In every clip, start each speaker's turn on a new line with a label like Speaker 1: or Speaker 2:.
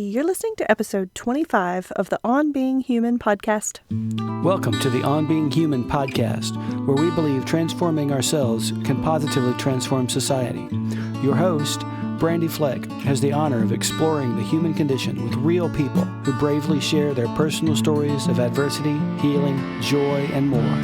Speaker 1: You're listening to episode 25 of the On Being Human podcast.
Speaker 2: Welcome to the On Being Human podcast, where we believe transforming ourselves can positively transform society. Your host, Brandy Fleck, has the honor of exploring the human condition with real people who bravely share their personal stories of adversity, healing, joy, and more.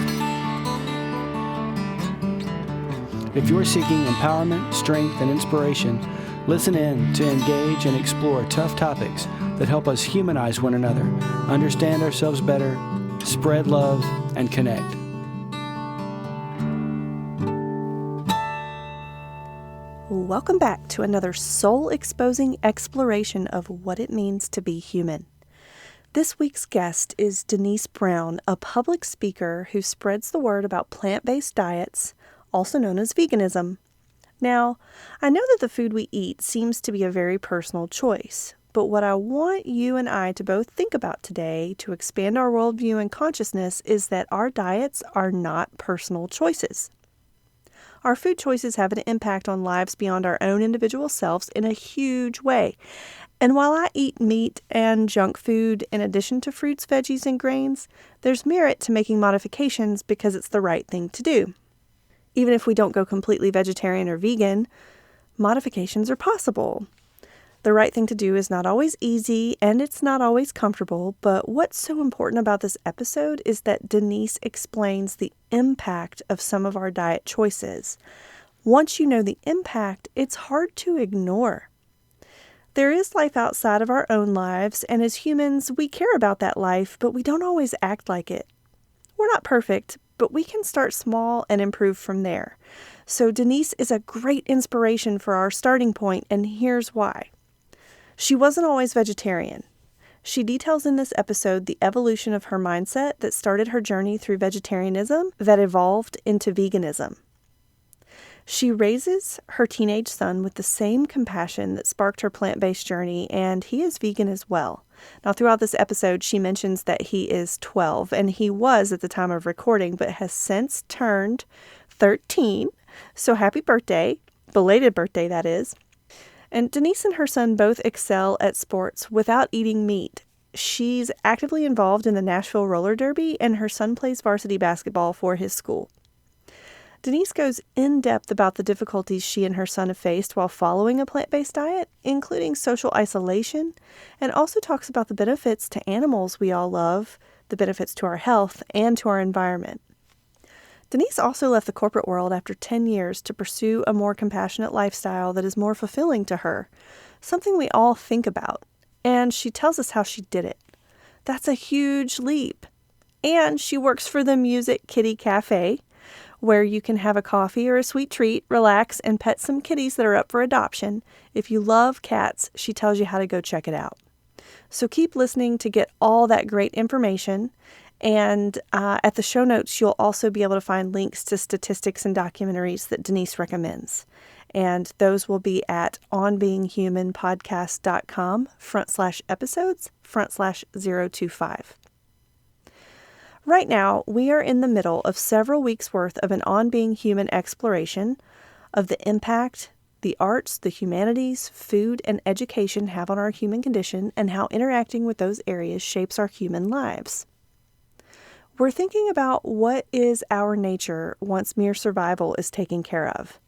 Speaker 2: If you're seeking empowerment, strength, and inspiration, listen in to engage and explore tough topics that help us humanize one another, understand ourselves better, spread love, and connect.
Speaker 1: Welcome back to another soul-exposing exploration of what it means to be human. This week's guest is Denise Brown, a public speaker who spreads the word about plant-based diets, also known as veganism. Now, I know that the food we eat seems to be a very personal choice, but what I want you and I to both think about today to expand our worldview and consciousness is that our diets are not personal choices. Our food choices have an impact on lives beyond our own individual selves in a huge way. And while I eat meat and junk food in addition to fruits, veggies, and grains, there's merit to making modifications because it's the right thing to do. Even if we don't go completely vegetarian or vegan, modifications are possible. The right thing to do is not always easy and it's not always comfortable, but what's so important about this episode is that Denise explains the impact of some of our diet choices. Once you know the impact, it's hard to ignore. There is life outside of our own lives, and as humans, we care about that life, but we don't always act like it. We're not perfect, but we can start small and improve from there. So Denise is a great inspiration for our starting point, and here's why. She wasn't always vegetarian. She details in this episode the evolution of her mindset that started her journey through vegetarianism that evolved into veganism. She raises her teenage son with the same compassion that sparked her plant-based journey, and he is vegan as well. Now, throughout this episode, she mentions that he is 12, and he was at the time of recording, but has since turned 13. So happy birthday, belated birthday, that is. And Denise and her son both excel at sports without eating meat. She's actively involved in the Nashville Roller Derby, and her son plays varsity basketball for his school. Denise goes in depth about the difficulties she and her son have faced while following a plant-based diet, including social isolation, and also talks about the benefits to animals we all love, the benefits to our health, and to our environment. Denise also left the corporate world after 10 years to pursue a more compassionate lifestyle that is more fulfilling to her, something we all think about, and she tells us how she did it. That's a huge leap. And she works for the Music Kitty Cafe, where you can have a coffee or a sweet treat, relax, and pet some kitties that are up for adoption. If you love cats, she tells you how to go check it out. So keep listening to get all that great information. And at the show notes, you'll also be able to find links to statistics and documentaries that Denise recommends. And those will be at onbeinghumanpodcast.com/episodes/025. Right now, we are in the middle of several weeks' worth of an On Being Human exploration of the impact the arts, the humanities, food, and education have on our human condition and how interacting with those areas shapes our human lives. We're thinking about what is our nature once mere survival is taken care of.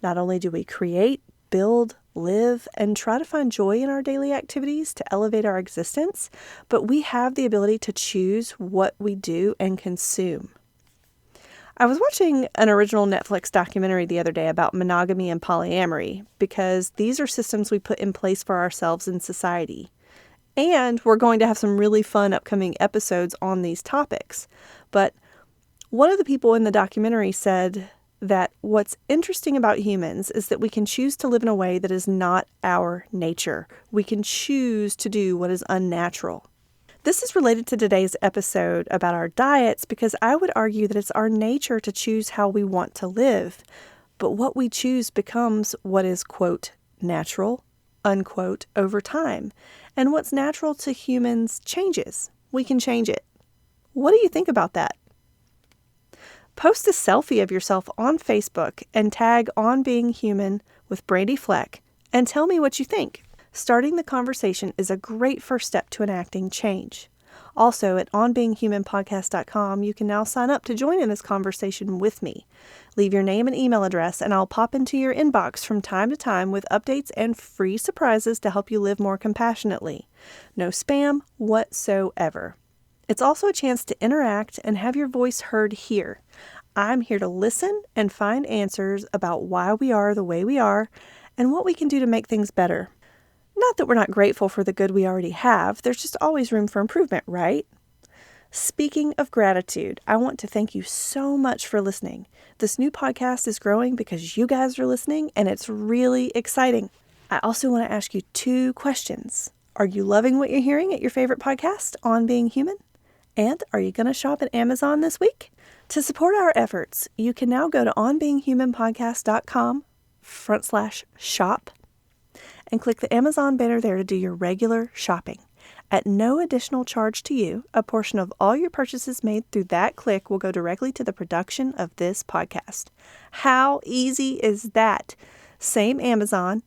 Speaker 1: Not only do we create, build, live, and try to find joy in our daily activities to elevate our existence, but we have the ability to choose what we do and consume. I was watching an original Netflix documentary the other day about monogamy and polyamory because these are systems we put in place for ourselves in society. And we're going to have some really fun upcoming episodes on these topics. But one of the people in the documentary said that what's interesting about humans is that we can choose to live in a way that is not our nature. We can choose to do what is unnatural. This is related to today's episode about our diets because I would argue that it's our nature to choose how we want to live. But what we choose becomes what is, quote, natural, unquote, over time. And what's natural to humans changes. We can change it. What do you think about that? Post a selfie of yourself on Facebook and tag On Being Human with Brandy Fleck and tell me what you think. Starting the conversation is a great first step to enacting change. Also, at onbeinghumanpodcast.com, you can now sign up to join in this conversation with me. Leave your name and email address, and I'll pop into your inbox from time to time with updates and free surprises to help you live more compassionately. No spam whatsoever. It's also a chance to interact and have your voice heard here. I'm here to listen and find answers about why we are the way we are and what we can do to make things better. Not that we're not grateful for the good we already have, there's just always room for improvement, right? Speaking of gratitude, I want to thank you so much for listening. This new podcast is growing because you guys are listening, and it's really exciting. I also want to ask you 2 questions. Are you loving what you're hearing at your favorite podcast, On Being Human? And are you going to shop at Amazon this week? To support our efforts, you can now go to onbeinghumanpodcast.com/shop and click the Amazon banner there to do your regular shopping. At no additional charge to you, a portion of all your purchases made through that click will go directly to the production of this podcast. How easy is that? Same Amazon,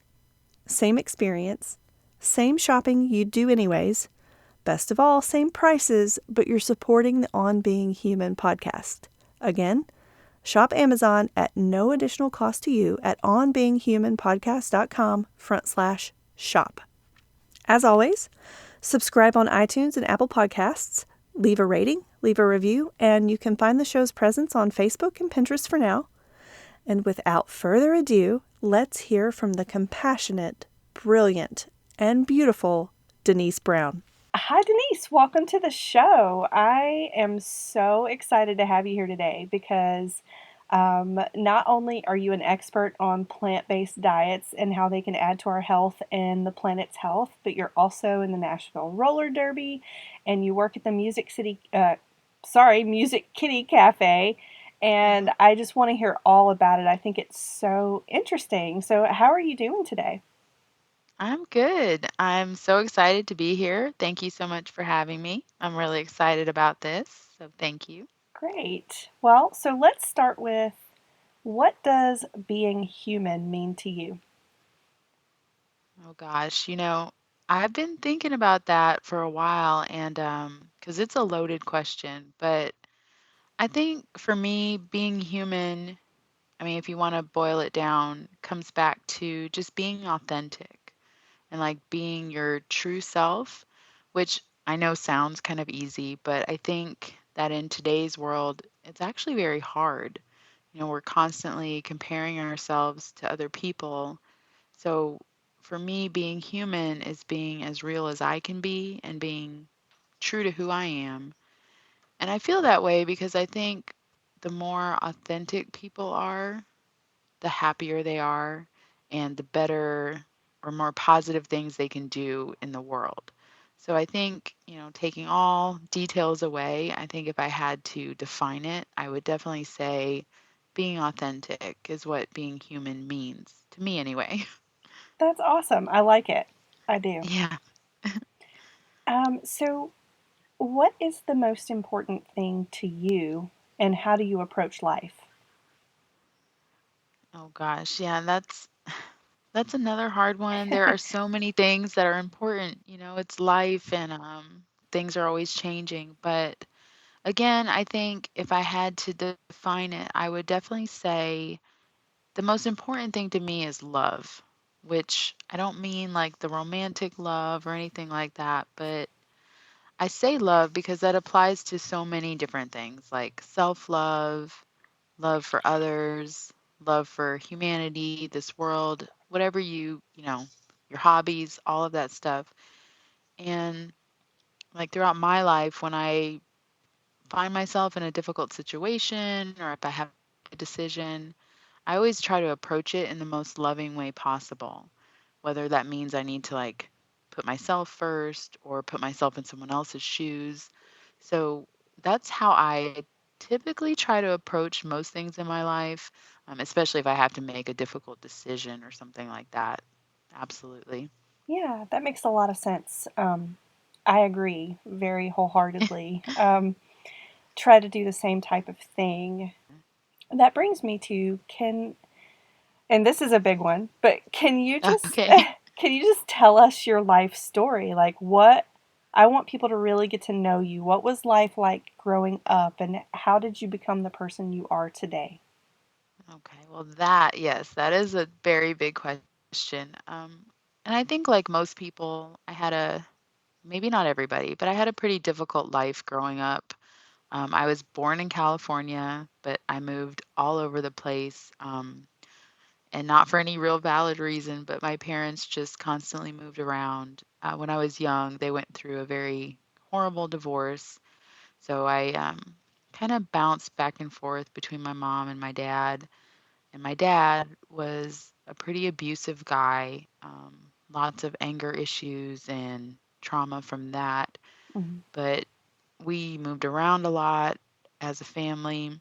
Speaker 1: same experience, same shopping you do anyways. Best of all, same prices, but you're supporting the On Being Human podcast. Again, shop Amazon at no additional cost to you at onbeinghumanpodcast.com/shop. As always, subscribe on iTunes and Apple Podcasts, leave a rating, leave a review, and you can find the show's presence on Facebook and Pinterest for now. And without further ado, let's hear from the compassionate, brilliant, and beautiful Denise Brown. Hi, Denise. Welcome to the show. I am so excited to have you here today because not only are you an expert on plant-based diets and how they can add to our health and the planet's health, but you're also in the Nashville Roller Derby, and you work at the Music Kitty Cafe. And I just want to hear all about it. I think it's so interesting. So, how are you doing today?
Speaker 3: I'm good. I'm so excited to be here. Thank you so much for having me. I'm really excited about this, so thank you.
Speaker 1: Great. Well, so let's start with, what does being human mean to you?
Speaker 3: Oh gosh, I've been thinking about that for a while and because it's a loaded question, but I think for me being human, I mean if you want to boil it down, comes back to just being authentic and like being your true self, which I know sounds kind of easy, but I think that in today's world, it's actually very hard. We're constantly comparing ourselves to other people. So for me, being human is being as real as I can be and being true to who I am. And I feel that way because I think the more authentic people are, the happier they are and the better or more positive things they can do in the world. So I think, taking all details away, I think if I had to define it, I would definitely say being authentic is what being human means to me anyway.
Speaker 1: That's awesome. I like it. I do.
Speaker 3: Yeah.
Speaker 1: So, what is the most important thing to you, and how do you approach life?
Speaker 3: Oh gosh. Yeah, that's another hard one. There are so many things that are important, it's life and things are always changing, but again, I think if I had to define it, I would definitely say the most important thing to me is love, which I don't mean like the romantic love or anything like that, but I say love because that applies to so many different things like self love, love for others, love for humanity, this world, whatever your hobbies, all of that stuff. And like throughout my life, when I find myself in a difficult situation or if I have a decision, I always try to approach it in the most loving way possible, whether that means I need to like put myself first or put myself in someone else's shoes. So that's how I typically try to approach most things in my life, especially if I have to make a difficult decision or something like that. Absolutely.
Speaker 1: Yeah, that makes a lot of sense. I agree very wholeheartedly. Try to do the same type of thing. That brings me to, and this is a big one, but can you just
Speaker 3: Okay.
Speaker 1: Can you just tell us your life story? Like, what I want people to really get to know you. What was life like growing up, and how did you become the person you are today?
Speaker 3: Okay, well, yes, that is a very big question. And I think, like most people, I had maybe not everybody, but I had a pretty difficult life growing up. I was born in California, but I moved all over the place, and not for any real valid reason, but my parents just constantly moved around. When I was young, they went through a very horrible divorce. So I kind of bounced back and forth between my mom and my dad. And my dad was a pretty abusive guy, lots of anger issues and trauma from that.
Speaker 1: Mhm.
Speaker 3: But we moved around a lot as a family.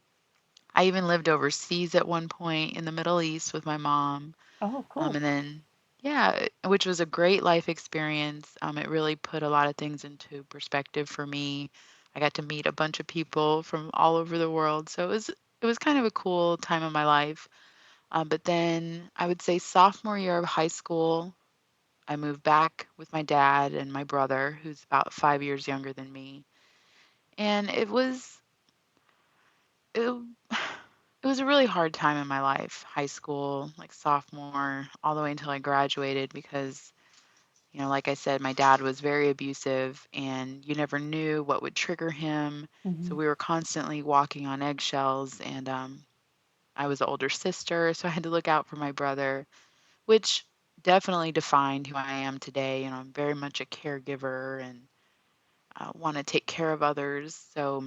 Speaker 3: I even lived overseas at one point in the Middle East with my mom.
Speaker 1: Oh, cool.
Speaker 3: And then, yeah, which was a great life experience. It really put a lot of things into perspective for me. I got to meet a bunch of people from all over the world. So it was kind of a cool time of my life. But then I would say sophomore year of high school, I moved back with my dad and my brother, who's about 5 years younger than me. And it, it was a really hard time in my life, high school, like sophomore, all the way until I graduated, because, like I said, my dad was very abusive and you never knew what would trigger him. So
Speaker 1: Mhm.
Speaker 3: we were constantly walking on eggshells. And I was the older sister, so I had to look out for my brother, which definitely defined who I am today. I'm very much a caregiver and want to take care of others. So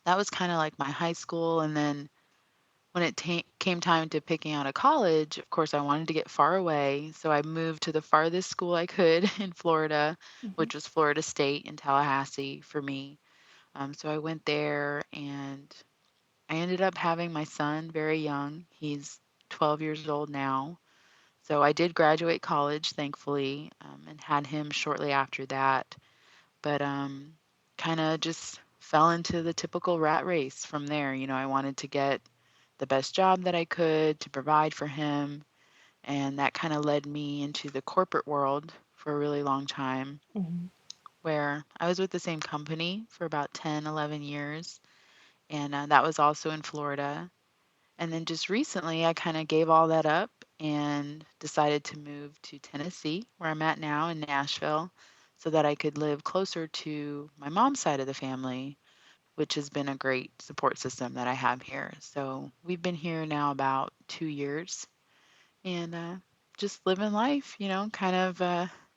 Speaker 3: that was kind of like my high school. And then when it came time to picking out a college, of course, I wanted to get far away. So I moved to the farthest school I could in Florida,
Speaker 1: Mhm.
Speaker 3: which was Florida State in Tallahassee for me. So I went there and I ended up having my son very young. He's 12 years old now. So I did graduate college, thankfully, and had him shortly after that. But kind of just fell into the typical rat race from there. I wanted to get the best job that I could to provide for him. And that kind of led me into the corporate world for a really long time,
Speaker 1: Mhm.
Speaker 3: where I was with the same company for about 10, 11 years. And that was also in Florida. And then just recently, I kind of gave all that up and decided to move to Tennessee, where I'm at now in Nashville, so that I could live closer to my mom's side of the family, which has been a great support system that I have here. So we've been here now about 2 years and just living life, kind of.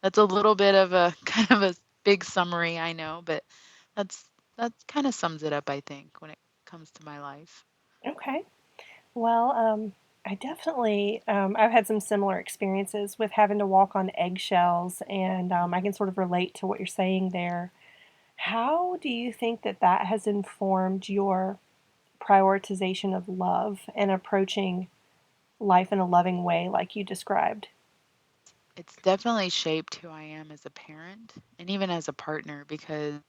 Speaker 3: That's a little bit of a kind of a big summary, I know, but that's that kind of sums it up, I think, when it comes to my life.
Speaker 1: Okay. Well, I definitely, I've had some similar experiences with having to walk on eggshells, and I
Speaker 3: Mhm.
Speaker 1: can sort of relate to what you're saying there. How do you think that that has informed your prioritization of love and approaching life in a loving way, like you described?
Speaker 3: It's definitely shaped who I am as a parent and even as a partner, because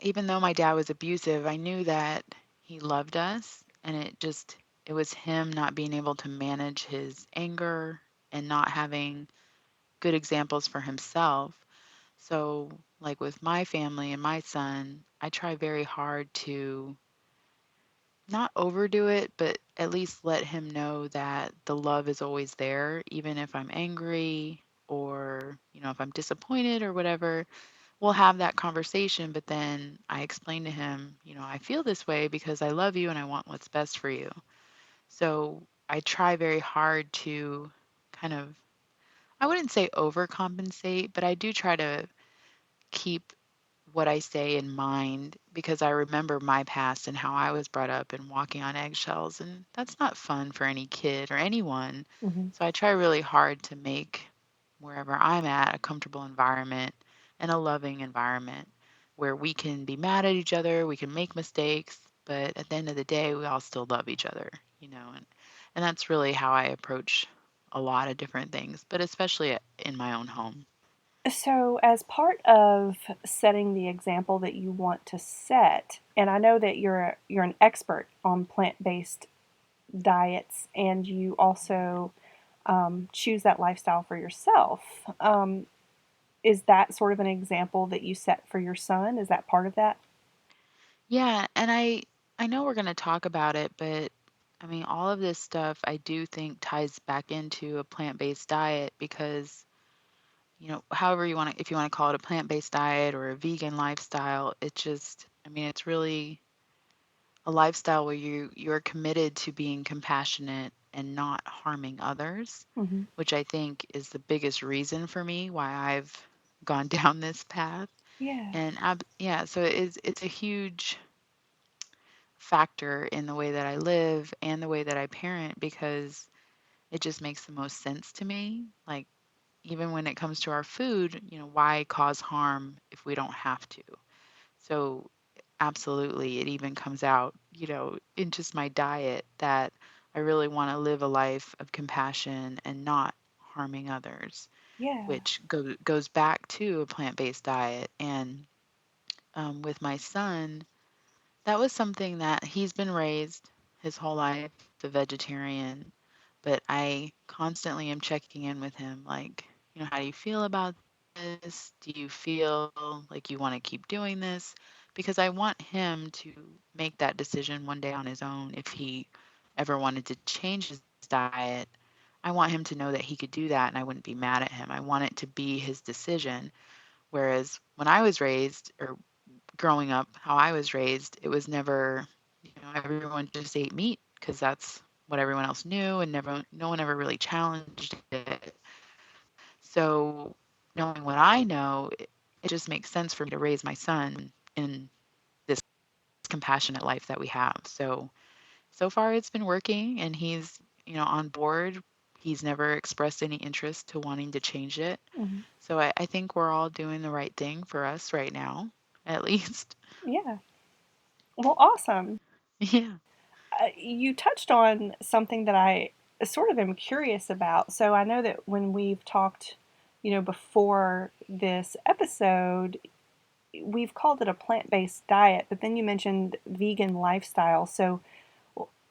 Speaker 3: even though my dad was abusive, I knew that he loved us, and it was him not being able to manage his anger and not having good examples for himself. So, like with my family and my son, I try very hard to not overdo it, but at least let him know that the love is always there, even if I'm angry or, if I'm disappointed or whatever. We'll have that conversation, but then I explain to him, I feel this way because I love you and I want what's best for you. So I try very hard to kind of, I wouldn't say overcompensate, but I do try to keep what I say in mind, because I remember my past and how I was brought up and walking on eggshells, and that's not fun for any kid or anyone.
Speaker 1: Hmm.
Speaker 3: So I try really hard to make wherever I'm at a comfortable environment and a loving environment where we can be mad at each other, we can make mistakes, but at the end of the day, we all still love each other, and that's really how I approach a lot of different things, but especially in my own home.
Speaker 1: So, as part of setting the example that you want to set, and I know that you're an expert on plant-based diets, and you also choose that lifestyle for yourself. Is that sort of an example that you set for your son? Is that part of that?
Speaker 3: Yeah, and I know we're going to talk about it, but I mean, all of this stuff I do think ties back into a plant-based diet because, however you want to, if you want to call it a plant-based diet or a vegan lifestyle, it just, I mean, it's really a lifestyle where you're committed to being compassionate and not harming others,
Speaker 1: Mm-hmm.
Speaker 3: which I think is the biggest reason for me why I've gone down this path.
Speaker 1: Yeah.
Speaker 3: And yeah, so it's a huge factor in the way that I live and the way that I parent because it just makes the most sense to me. Like, even when it comes to our food, why cause harm if we don't have to? So, absolutely, it even comes out, in just my diet that I really want to live a life of compassion and not harming others,
Speaker 1: Yeah.
Speaker 3: which goes back to a plant-based diet. And with my son, that was something that he's been raised his whole life, a vegetarian, but I constantly am checking in with him like, how do you feel about this? Do you feel like you want to keep doing this? Because I want him to make that decision one day on his own if he ever wanted to change his diet. I want him to know that he could do that and I wouldn't be mad at him. I want it to be his decision. Whereas when I was raised, or growing up, how I was raised, it was never, everyone just ate meat because that's what everyone else knew, and no one ever really challenged it. So, knowing what I know, it just makes sense for me to raise my son in this compassionate life that we have. So far it's been working, and he's, on board. He's never expressed any interest to wanting to change it.
Speaker 1: Mm-hmm.
Speaker 3: So I think we're all doing the right thing for us right now, at least.
Speaker 1: Yeah. Well, awesome.
Speaker 3: Yeah.
Speaker 1: You touched on something that I sort of am curious about. So I know that when we've talked, before this episode, we've called it a plant based diet, but then you mentioned vegan lifestyle. So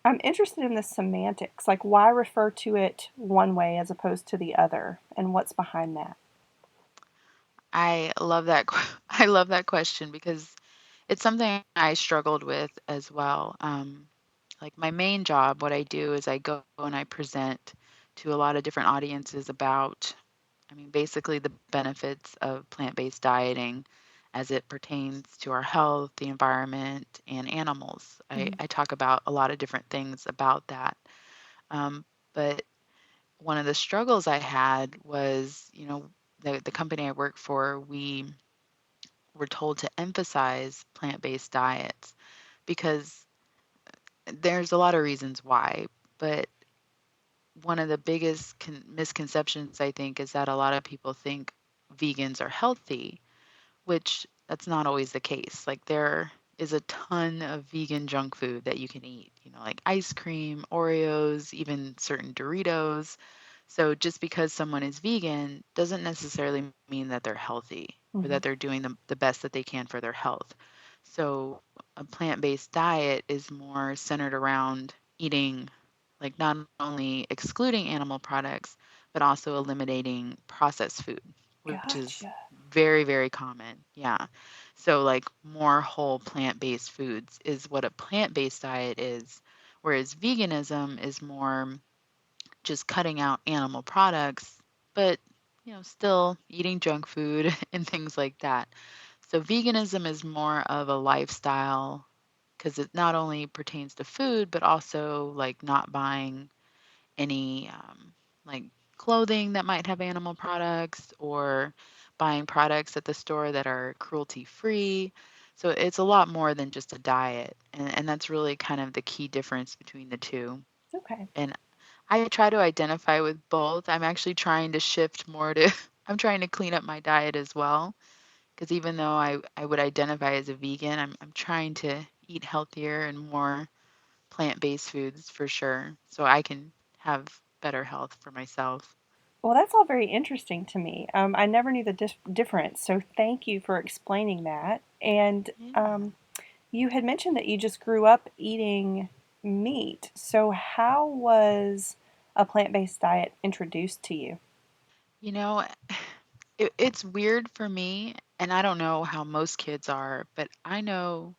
Speaker 1: I'm interested in the semantics. Like, why refer to it one way as opposed to the other, and what's behind that?
Speaker 3: I love that. I love that question because it's something I struggled with as well. Like my main job, what I do is I go and I present to a lot of different audiences about, I mean, basically the benefits of plant-based dieting as it pertains to our health, the environment, and animals. I,
Speaker 1: Mm-hmm.
Speaker 3: I talk about a lot of different things about that. Um, but one of the struggles I had was, the company I work for, we were told to emphasize plant-based diets because there's a lot of reasons why, but one of the biggest misconceptions I think is that a lot of people think vegans are healthy, which that's not always the case. Like there is a ton of vegan junk food that you can eat, like ice cream, Oreos, even certain Doritos. So just because someone is vegan doesn't necessarily mean that they're healthy or
Speaker 1: Mm-hmm.
Speaker 3: that they're doing the best that they can for their health. So a plant-based diet is more centered around eating, like not only excluding animal products, but also eliminating processed food, which is
Speaker 1: Gotcha.
Speaker 3: very, very common. Yeah. So, like, more whole plant-based foods is what a plant-based diet is, whereas veganism is more just cutting out animal products, but, still eating junk food and things like that. So, veganism is more of a lifestyle because it not only pertains to food, but also like not buying any like clothing that might have animal products or buying products at the store that are cruelty free. So it's a lot more than just a diet. And that's really kind of the key difference between the two.
Speaker 1: Okay.
Speaker 3: And I try to identify with both. I'm actually trying to shift more to, I'm trying to clean up my diet as well. Because even though I would identify as a vegan, I'm trying to eat healthier and more plant-based foods for sure, so I can have better health for myself.
Speaker 1: Well, that's all very interesting to me. I never knew the difference, so thank you for explaining that. And
Speaker 3: Yeah.
Speaker 1: you had mentioned that you just grew up eating meat. So, how was a plant based diet introduced to you?
Speaker 3: You know, it's weird for me, and I don't know how most kids are, but I know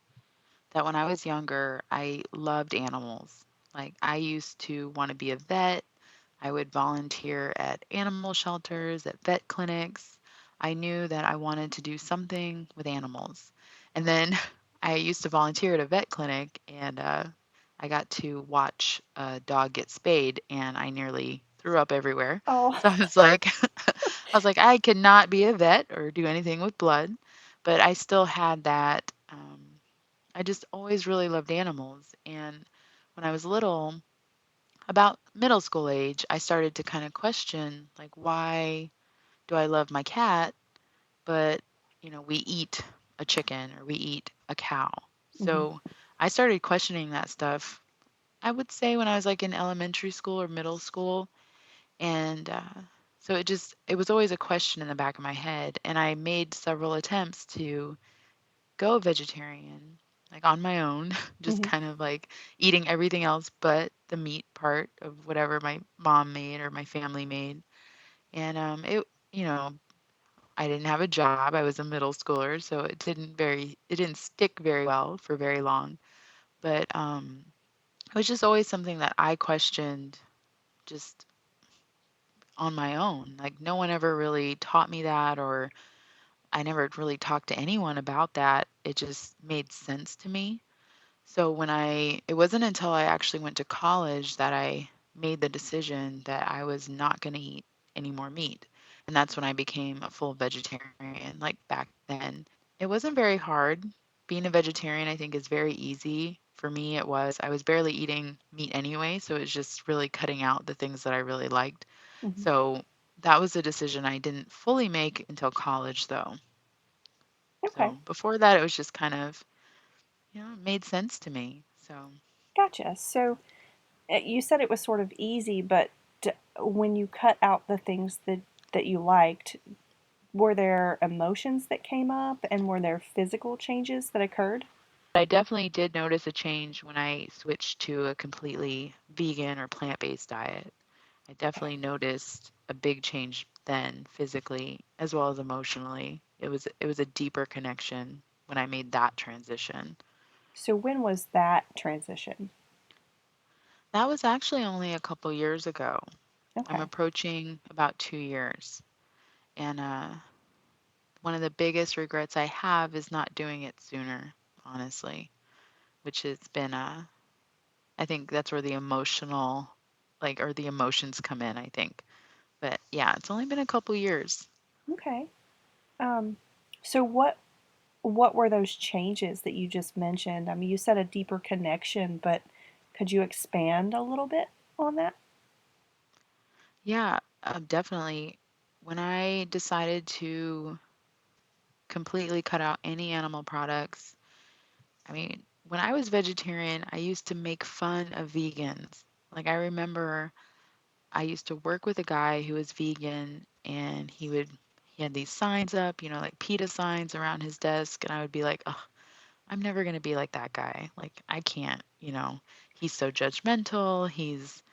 Speaker 3: that when I was younger, I loved animals. Like, I used to want to be a vet. I would volunteer at animal shelters, at vet clinics. I knew that I wanted to do something with animals. And then I used to volunteer at a vet clinic, and I got to watch a dog get spayed, and I nearly threw up everywhere.
Speaker 1: Oh,
Speaker 3: So I was like, I could not be a vet or do anything with blood, but I still had that. I just always really loved animals. And when I was little, about middle school age, I started to kind of question, like, why do I love my cat, but, we eat a chicken or we eat a cow?
Speaker 1: hmm
Speaker 3: So I started questioning that stuff, I would say, when I was like in elementary school or middle school. And so it was always a question in the back of my head. And I made several attempts to go vegetarian, like on my own, just
Speaker 1: hmm
Speaker 3: kind of like eating everything else but the meat part of whatever my mom made or my family made. And you know, I didn't have a job. I was a middle schooler, so it didn't stick very well for very long. But it was just always something that I questioned just on my own. Like no one ever really taught me that, or I never really talked to anyone about that. It just made sense to me. So it wasn't until I actually went to college that I made the decision that I was not going to eat any more meat. And that's when I became a full vegetarian, like back then. It wasn't very hard. Being a vegetarian, I think, is very easy. For me, it was. I was barely eating meat anyway, so it was just really cutting out the things that I really liked.
Speaker 1: hmm
Speaker 3: So that was a decision I didn't fully make until college, though.
Speaker 1: Okay,
Speaker 3: So before that, it was just kind of, it made sense to me. So.
Speaker 1: gotcha. So you said it was sort of easy, but when you cut out the things that you liked, were there emotions that came up and were there physical changes that occurred?
Speaker 3: I definitely did notice a change when I switched to a completely vegan or plant-based diet. I definitely noticed a big change then physically as well as emotionally. It was a deeper connection when I made that transition.
Speaker 1: So when was that transition?
Speaker 3: That was actually only a couple years ago. I'm
Speaker 1: Okay.
Speaker 3: approaching about 2 years. And one of the biggest regrets I have is not doing it sooner, honestly, which has been I think that's where the emotional, like, or the emotions come in, I think. But yeah, it's only been a couple years.
Speaker 1: Okay. Um, so what were those changes that you just mentioned? I mean, you said a deeper connection, but could you expand a little bit on that?
Speaker 3: Yeah, definitely. When I decided to completely cut out any animal products, I mean, when I was vegetarian, I used to make fun of vegans. Like, I remember I used to work with a guy who was vegan, and he had these signs up, like PETA signs around his desk, and I would be like, oh, I'm never going to be like that guy. Like, I can't. He's so judgmental. He's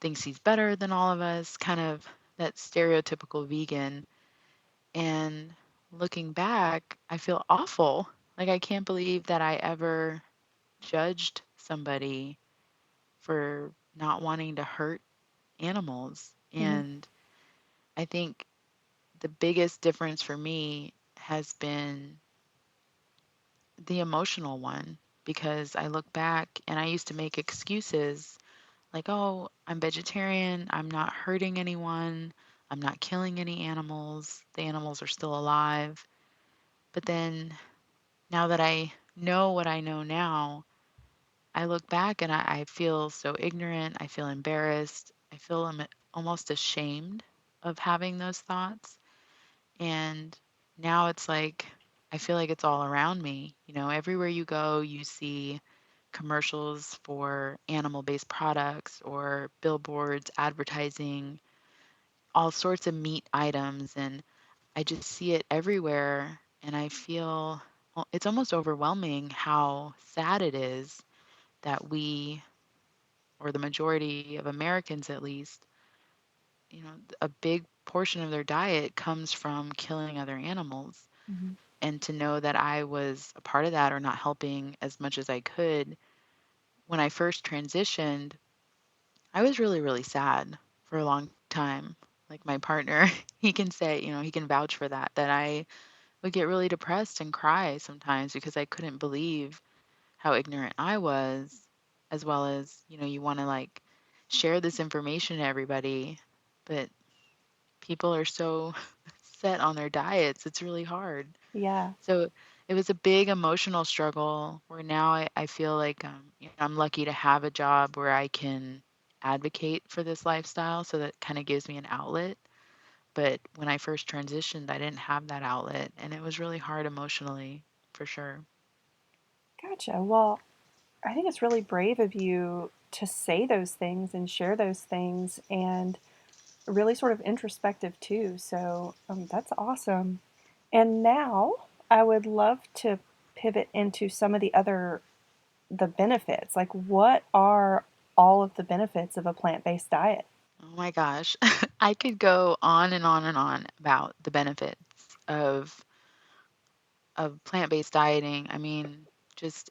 Speaker 3: thinks he's better than all of us, kind of that stereotypical vegan. And looking back, I feel awful. Like, I can't believe that I ever judged somebody for not wanting to hurt animals.
Speaker 1: hmm
Speaker 3: And I think the biggest difference for me has been the emotional one, because I look back and I used to make excuses like, oh, I'm vegetarian, I'm not hurting anyone, I'm not killing any animals, the animals are still alive. But then now that I know what I know now, I look back and I feel so ignorant, I feel embarrassed, I feel almost ashamed of having those thoughts. And now it's like, I feel like it's all around me. Everywhere you go, you see commercials for animal based products or billboards advertising all sorts of meat items. And I just see it everywhere. And I feel well, it's almost overwhelming how sad it is that we, or the majority of Americans at least, a big portion of their diet comes from killing other animals.
Speaker 1: Hmm.
Speaker 3: And to know that I was a part of that or not helping as much as I could when I first transitioned, I was really, really sad for a long time. Like my partner, he can say, he can vouch for that, that I would get really depressed and cry sometimes because I couldn't believe how ignorant I was, as well as, you want to like share this information to everybody, but people are so set on their diets, it's really hard.
Speaker 1: Yeah.
Speaker 3: So it was a big emotional struggle where now I feel like I'm lucky to have a job where I can advocate for this lifestyle. So that kind of gives me an outlet. But when I first transitioned, I didn't have that outlet. And it was really hard emotionally, for sure.
Speaker 1: Gotcha. Well, I think it's really brave of you to say those things and share those things and really sort of introspective too. So that's awesome. And now I would love to pivot into some of the benefits. Like, what are all of the benefits of a plant-based diet?
Speaker 3: Oh my gosh. I could go on and on and on about the benefits of plant-based dieting. I mean, just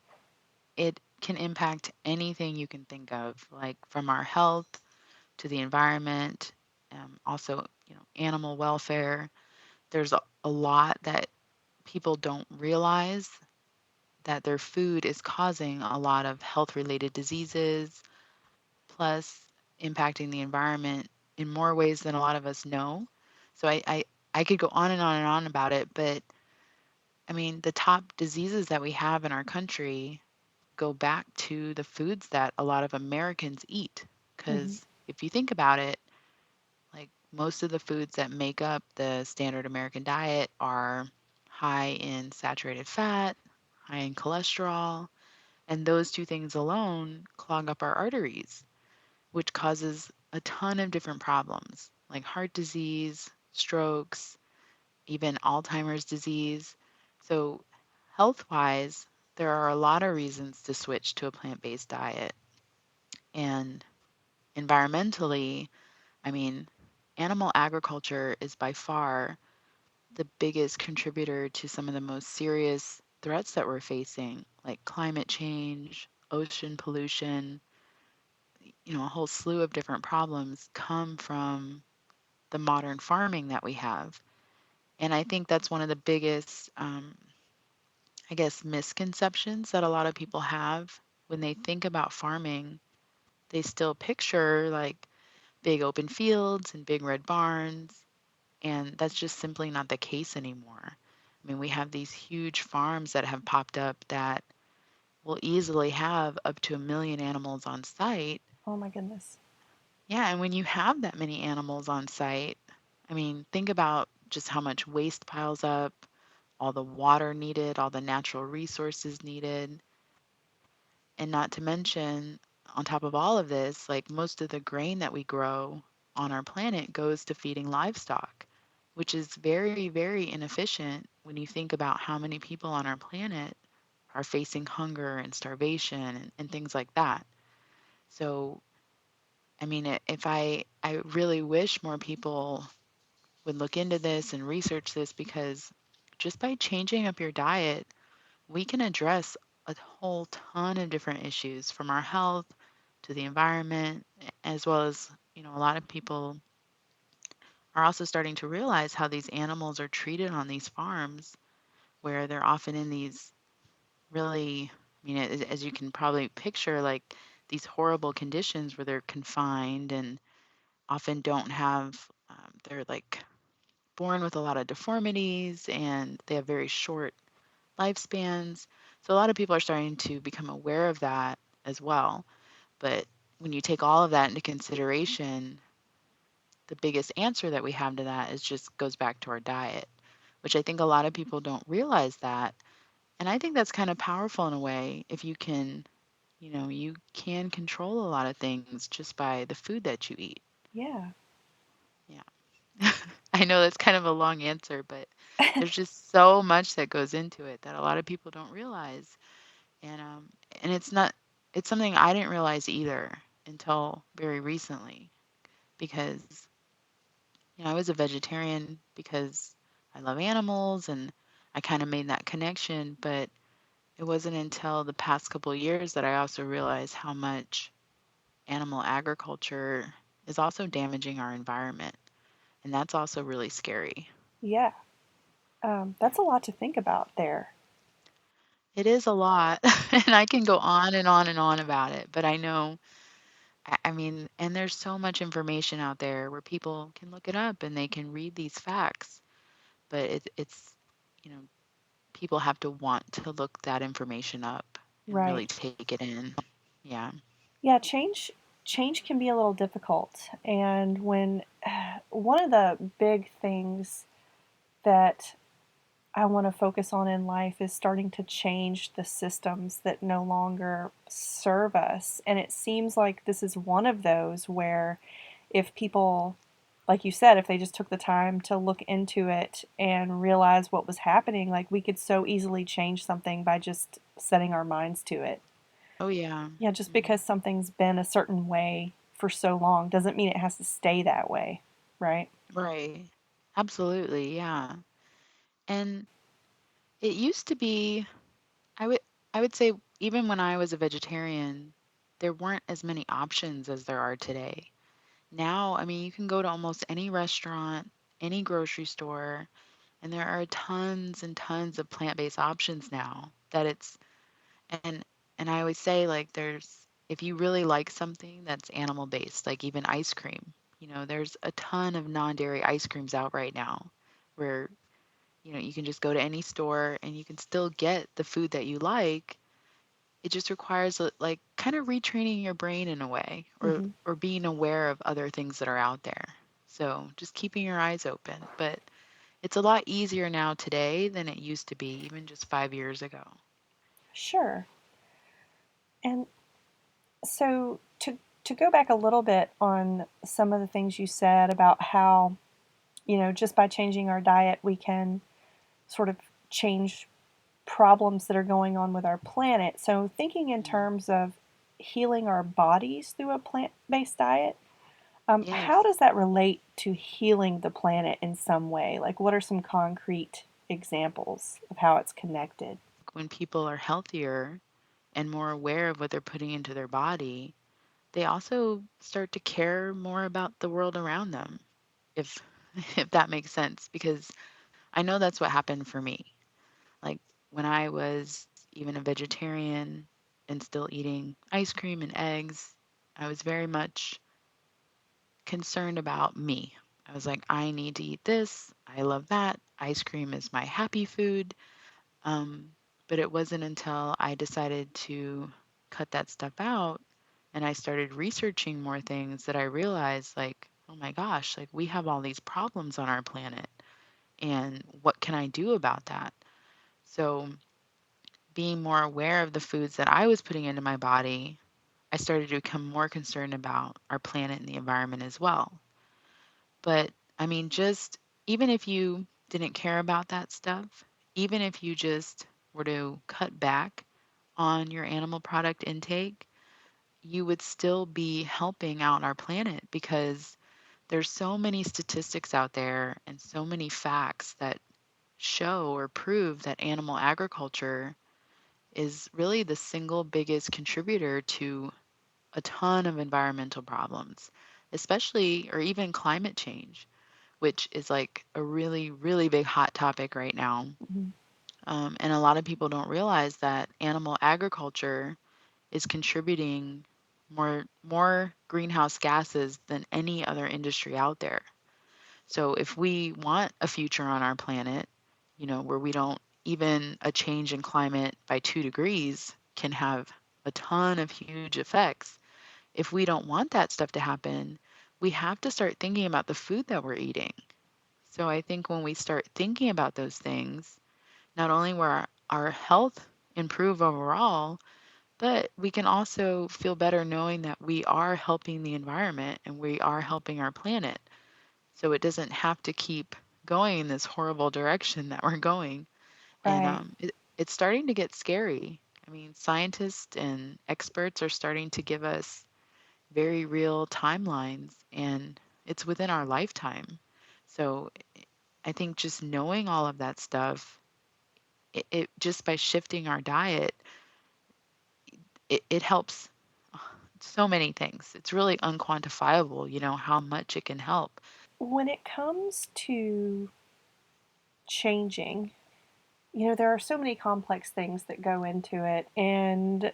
Speaker 3: it can impact anything you can think of, like from our health to the environment, also, animal welfare. There's a lot that people don't realize that their food is causing a lot of health related diseases, plus impacting the environment in more ways than a lot of us know. So I could go on and on and on about it, but I mean, the top diseases that we have in our country go back to the foods that a lot of Americans eat.
Speaker 1: Hmm.
Speaker 3: Because if you think about it, like most of the foods that make up the standard American diet are high in saturated fat, high in cholesterol, and those two things alone clog up our arteries, which causes a ton of different problems like heart disease, strokes, even Alzheimer's disease. So, health wise, there are a lot of reasons to switch to a plant based diet. And environmentally, I mean, animal agriculture is by far the biggest contributor to some of the most serious threats that we're facing, like climate change, ocean pollution, a whole slew of different problems come from the modern farming that we have. And I think that's one of the biggest, I guess, misconceptions that a lot of people have when they think about farming. They still picture like big open fields and big red barns, and that's just simply not the case anymore. I mean, we have these huge farms that have popped up that will easily have up to 1 million animals on site.
Speaker 1: Oh my goodness.
Speaker 3: Yeah, and when you have that many animals on site, I mean, think about just how much waste piles up, all the water needed, all the natural resources needed. And not to mention, on top of all of this, like most of the grain that we grow on our planet goes to feeding livestock, which is very, very inefficient when you think about how many people on our planet are facing hunger and starvation and things like that. So, I mean, if I really wish more people would look into this and research this because just by changing up your diet, we can address a whole ton of different issues from our health to the environment, as well as, a lot of people are also starting to realize how these animals are treated on these farms where they're often in these really, I mean, as you can probably picture, like these horrible conditions where they're confined and often don't have, they're like born with a lot of deformities and they have very short lifespans. So a lot of people are starting to become aware of that as well. But when you take all of that into consideration, the biggest answer that we have to that is just goes back to our diet, which I think a lot of people don't realize that. And I think that's kind of powerful in a way if you can, you can control a lot of things just by the food that you eat.
Speaker 1: Yeah.
Speaker 3: Yeah. I know that's kind of a long answer, but there's just so much that goes into it that a lot of people don't realize. And and it's not it's something I didn't realize either. until very recently because I was a vegetarian because I love animals and I kind of made that connection, but it wasn't until the past couple of years that I also realized how much animal agriculture is also damaging our environment. And that's also really scary.
Speaker 1: Yeah, that's a lot to think about there.
Speaker 3: It is a lot, and I can go on and on and on about it, but I know, I mean, and there's so much information out there where people can look it up and they can read these facts, but it's, you know, people have to want to look that information up and really
Speaker 1: Right.
Speaker 3: take it in. Yeah.
Speaker 1: Yeah, change can be a little difficult. And when one of the big things that I want to focus on in life is starting to change the systems that no longer serve us. And it seems like this is one of those where if people, like you said, if they just took the time to look into it and realize what was happening, like we could so easily change something by just setting our minds to it.
Speaker 3: Oh, yeah.
Speaker 1: Yeah, just
Speaker 3: Hmm.
Speaker 1: because something's been a certain way for so long doesn't mean it has to stay that way, right?
Speaker 3: Right. Absolutely. Yeah. And it used to be, I would I would say even when I was a vegetarian, there weren't as many options as there are today. Now, I mean, you can go to almost any restaurant, any grocery store, and there are tons and tons of plant-based options now that it's and and I always say like there's if you really like something that's animal based, like even ice cream, there's a ton of non-dairy ice creams out right now where you can just go to any store and you can still get the food that you like. It just requires like kind of retraining your brain in a way
Speaker 1: Mm-hmm.
Speaker 3: or being aware of other things that are out there. So just keeping your eyes open. But it's a lot easier now today than it used to be even just 5 years ago.
Speaker 1: Sure. And so to go back a little bit on some of the things you said about how, just by changing our diet, we can sort of change problems that are going on with our planet. So thinking in
Speaker 3: Mhm.
Speaker 1: terms of healing our bodies through a plant-based diet, how
Speaker 3: Yes.
Speaker 1: does that relate to healing the planet in some way? Like, what are some concrete examples of how it's connected?
Speaker 3: When people are healthier and more aware of what they're putting into their body, they also start to care more about the world around them, if if that makes sense, because I know that's what happened for me. Like when I was even a vegetarian and still eating ice cream and eggs, I was very much concerned about me. I was like, I need to eat this. I love that. Ice cream is my happy food. Um, but it wasn't until I decided to cut that stuff out and I started researching more things that I realized, like, oh my gosh, like we have all these problems on our planet. And what can I do about that? So, being more aware of the foods that I was putting into my body, I started to become more concerned about our planet and the environment as well. But I mean, just even if you didn't care about that stuff, even if you just were to cut back on your animal product intake, you would still be helping out our planet because there's so many statistics out there and so many facts that show or prove that animal agriculture is really the single biggest contributor to a ton of environmental problems, especially or even climate change, which is like a really, really big hot topic right now.
Speaker 1: Mhm.
Speaker 3: And a lot of people don't realize that animal agriculture is contributing more greenhouse gases than any other industry out there. So if we want a future on our planet, where we don't even a change in climate by 2 degrees can have a ton of huge effects. If we don't want that stuff to happen, we have to start thinking about the food that we're eating. So I think when we start thinking about those things, not only will our health improve overall, but we can also feel better knowing that we are helping the environment and we are helping our planet. So it doesn't have to keep going in this horrible direction that we're going. And
Speaker 1: Right.
Speaker 3: it's starting to get scary. I mean, scientists and experts are starting to give us very real timelines, and it's within our lifetime. So I think just knowing all of that stuff, it just by shifting our diet, it helps so many things. It's really unquantifiable, how much it can help.
Speaker 1: When it comes to changing, there are so many complex things that go into it. And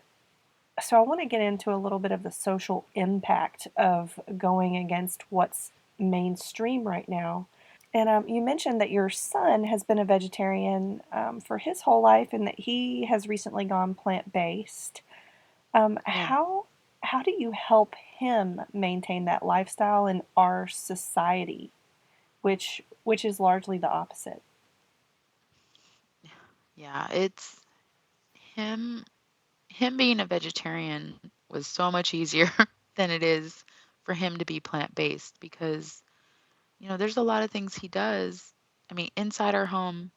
Speaker 1: so I want to get into a little bit of the social impact of going against what's mainstream right now. And you mentioned that your son has been a vegetarian for his whole life, and that he has recently gone plant based.
Speaker 3: Yeah.
Speaker 1: How do you help him maintain that lifestyle in our society, which is largely the opposite?
Speaker 3: Yeah, it's him him being a vegetarian was so much easier than it is for him to be plant-based because, there's a lot of things he does. I mean, inside our home,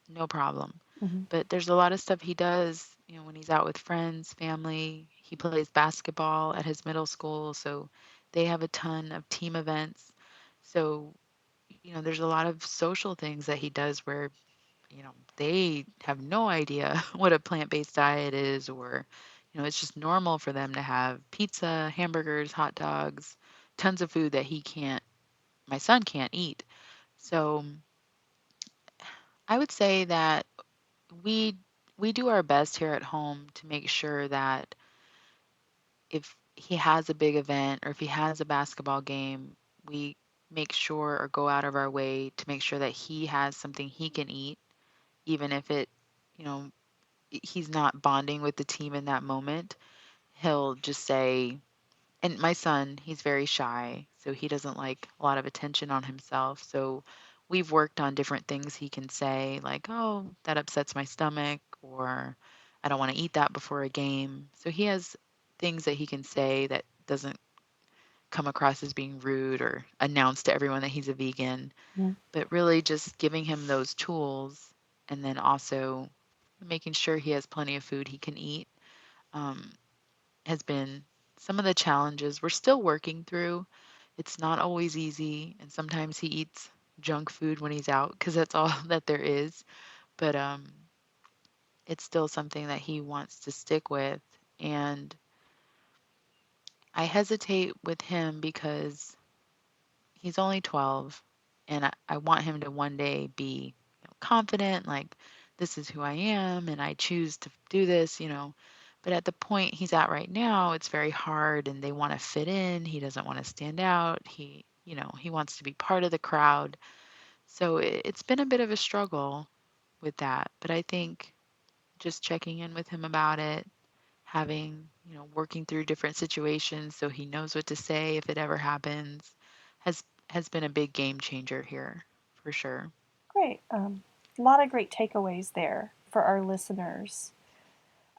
Speaker 3: no problem.
Speaker 1: Hmm.
Speaker 3: But there's a lot of stuff he does, when he's out with friends, family. He plays basketball at his middle school, so they have a ton of team events. So, there's a lot of social things that he does where, they have no idea what a plant-based diet is, or, it's just normal for them to have pizza, hamburgers, hot dogs, tons of food that my son can't eat. So I would say that we we do our best here at home to make sure that if he has a big event or if he has a basketball game, we make sure or go out of our way to make sure that he has something he can eat, even if you know, he's not bonding with the team in that moment. He'll just say, and my son, he's very shy, so he doesn't like a lot of attention on himself. So we've worked on different things he can say, like, "Oh, that upsets my stomach," or "I don't want to eat that before a game." So he has things that he can say that doesn't come across as being rude or announce to everyone that he's a vegan,
Speaker 1: Mm-hmm.
Speaker 3: but really just giving him those tools and then also making sure he has plenty of food he can eat. Um, has been some of the challenges we're still working through. It's not always easy, and sometimes he eats junk food when he's out because that's all that there is. But it's still something that he wants to stick with. And I hesitate with him because he's only 12, and I want him to one day be confident, like, this is who I am, and I choose to do this. But at the point he's at right now, it's very hard, and they want to fit in. He doesn't want to stand out. He wants to be part of the crowd. So it's been a bit of a struggle with that. But I think just checking in with him about it, working through different situations so he knows what to say if it ever happens, has been a big game changer here for sure.
Speaker 1: Great. A lot of great takeaways there for our listeners.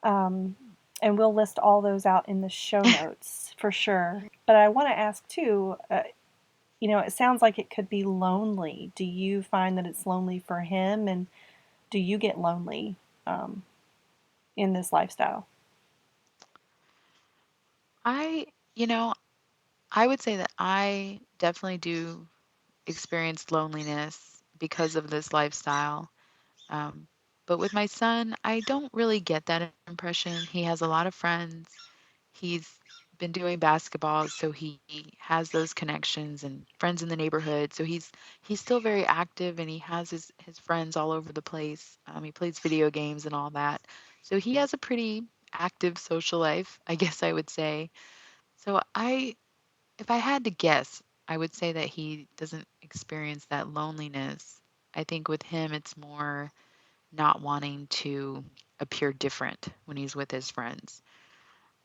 Speaker 1: Um, and we'll list all those out in the show notes for sure. But I want to ask too, it sounds like it could be lonely. Do you find that it's lonely for him? And do you get lonely um, in this lifestyle?
Speaker 3: I, you know, I would say that I definitely do experience loneliness because of this lifestyle. Um, but with my son, I don't really get that impression. He has a lot of friends. He's been doing basketball, so he has those connections and friends in the neighborhood. So he's still very active, and he has his friends all over the place. He plays video games and all that. So he has a pretty active social life, I guess I would say. So if I had to guess, I would say that he doesn't experience that loneliness. I think with him, it's more not wanting to appear different when he's with his friends.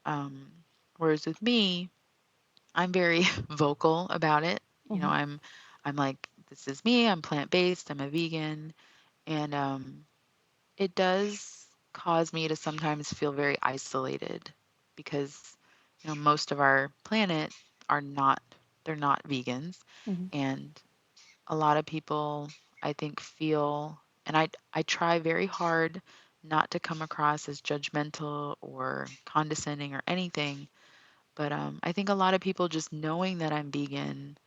Speaker 3: Um, Whereas with me, I'm very vocal about it.
Speaker 1: Mm-hmm.
Speaker 3: I'm like, this is me. I'm plant based. I'm a vegan, and it does cause me to sometimes feel very isolated because most of our planet are not they're not vegans,
Speaker 1: Mm-hmm.
Speaker 3: and a lot of people I think feel, and I try very hard not to come across as judgmental or condescending or anything, But I think a lot of people just knowing that I'm vegan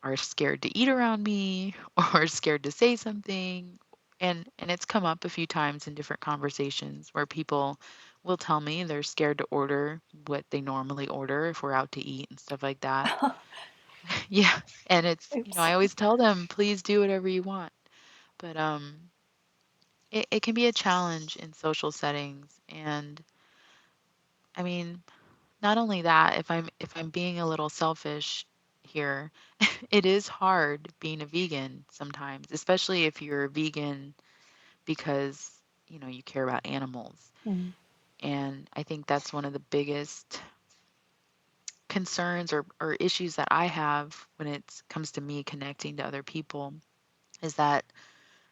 Speaker 3: are scared to eat around me or scared to say something. And it's come up a few times in different conversations where people will tell me they're scared to order what they normally order if we're out to eat and stuff like that. Yeah. And it's,
Speaker 1: Oops.
Speaker 3: I always tell them, please do whatever you want. But it can be a challenge in social settings. And I mean, not only that, if I'm being a little selfish here, it is hard being a vegan sometimes, especially if you're a vegan because, you care about animals.
Speaker 1: Mhm.
Speaker 3: And I think that's one of the biggest concerns or issues that I have when it comes to me connecting to other people is that,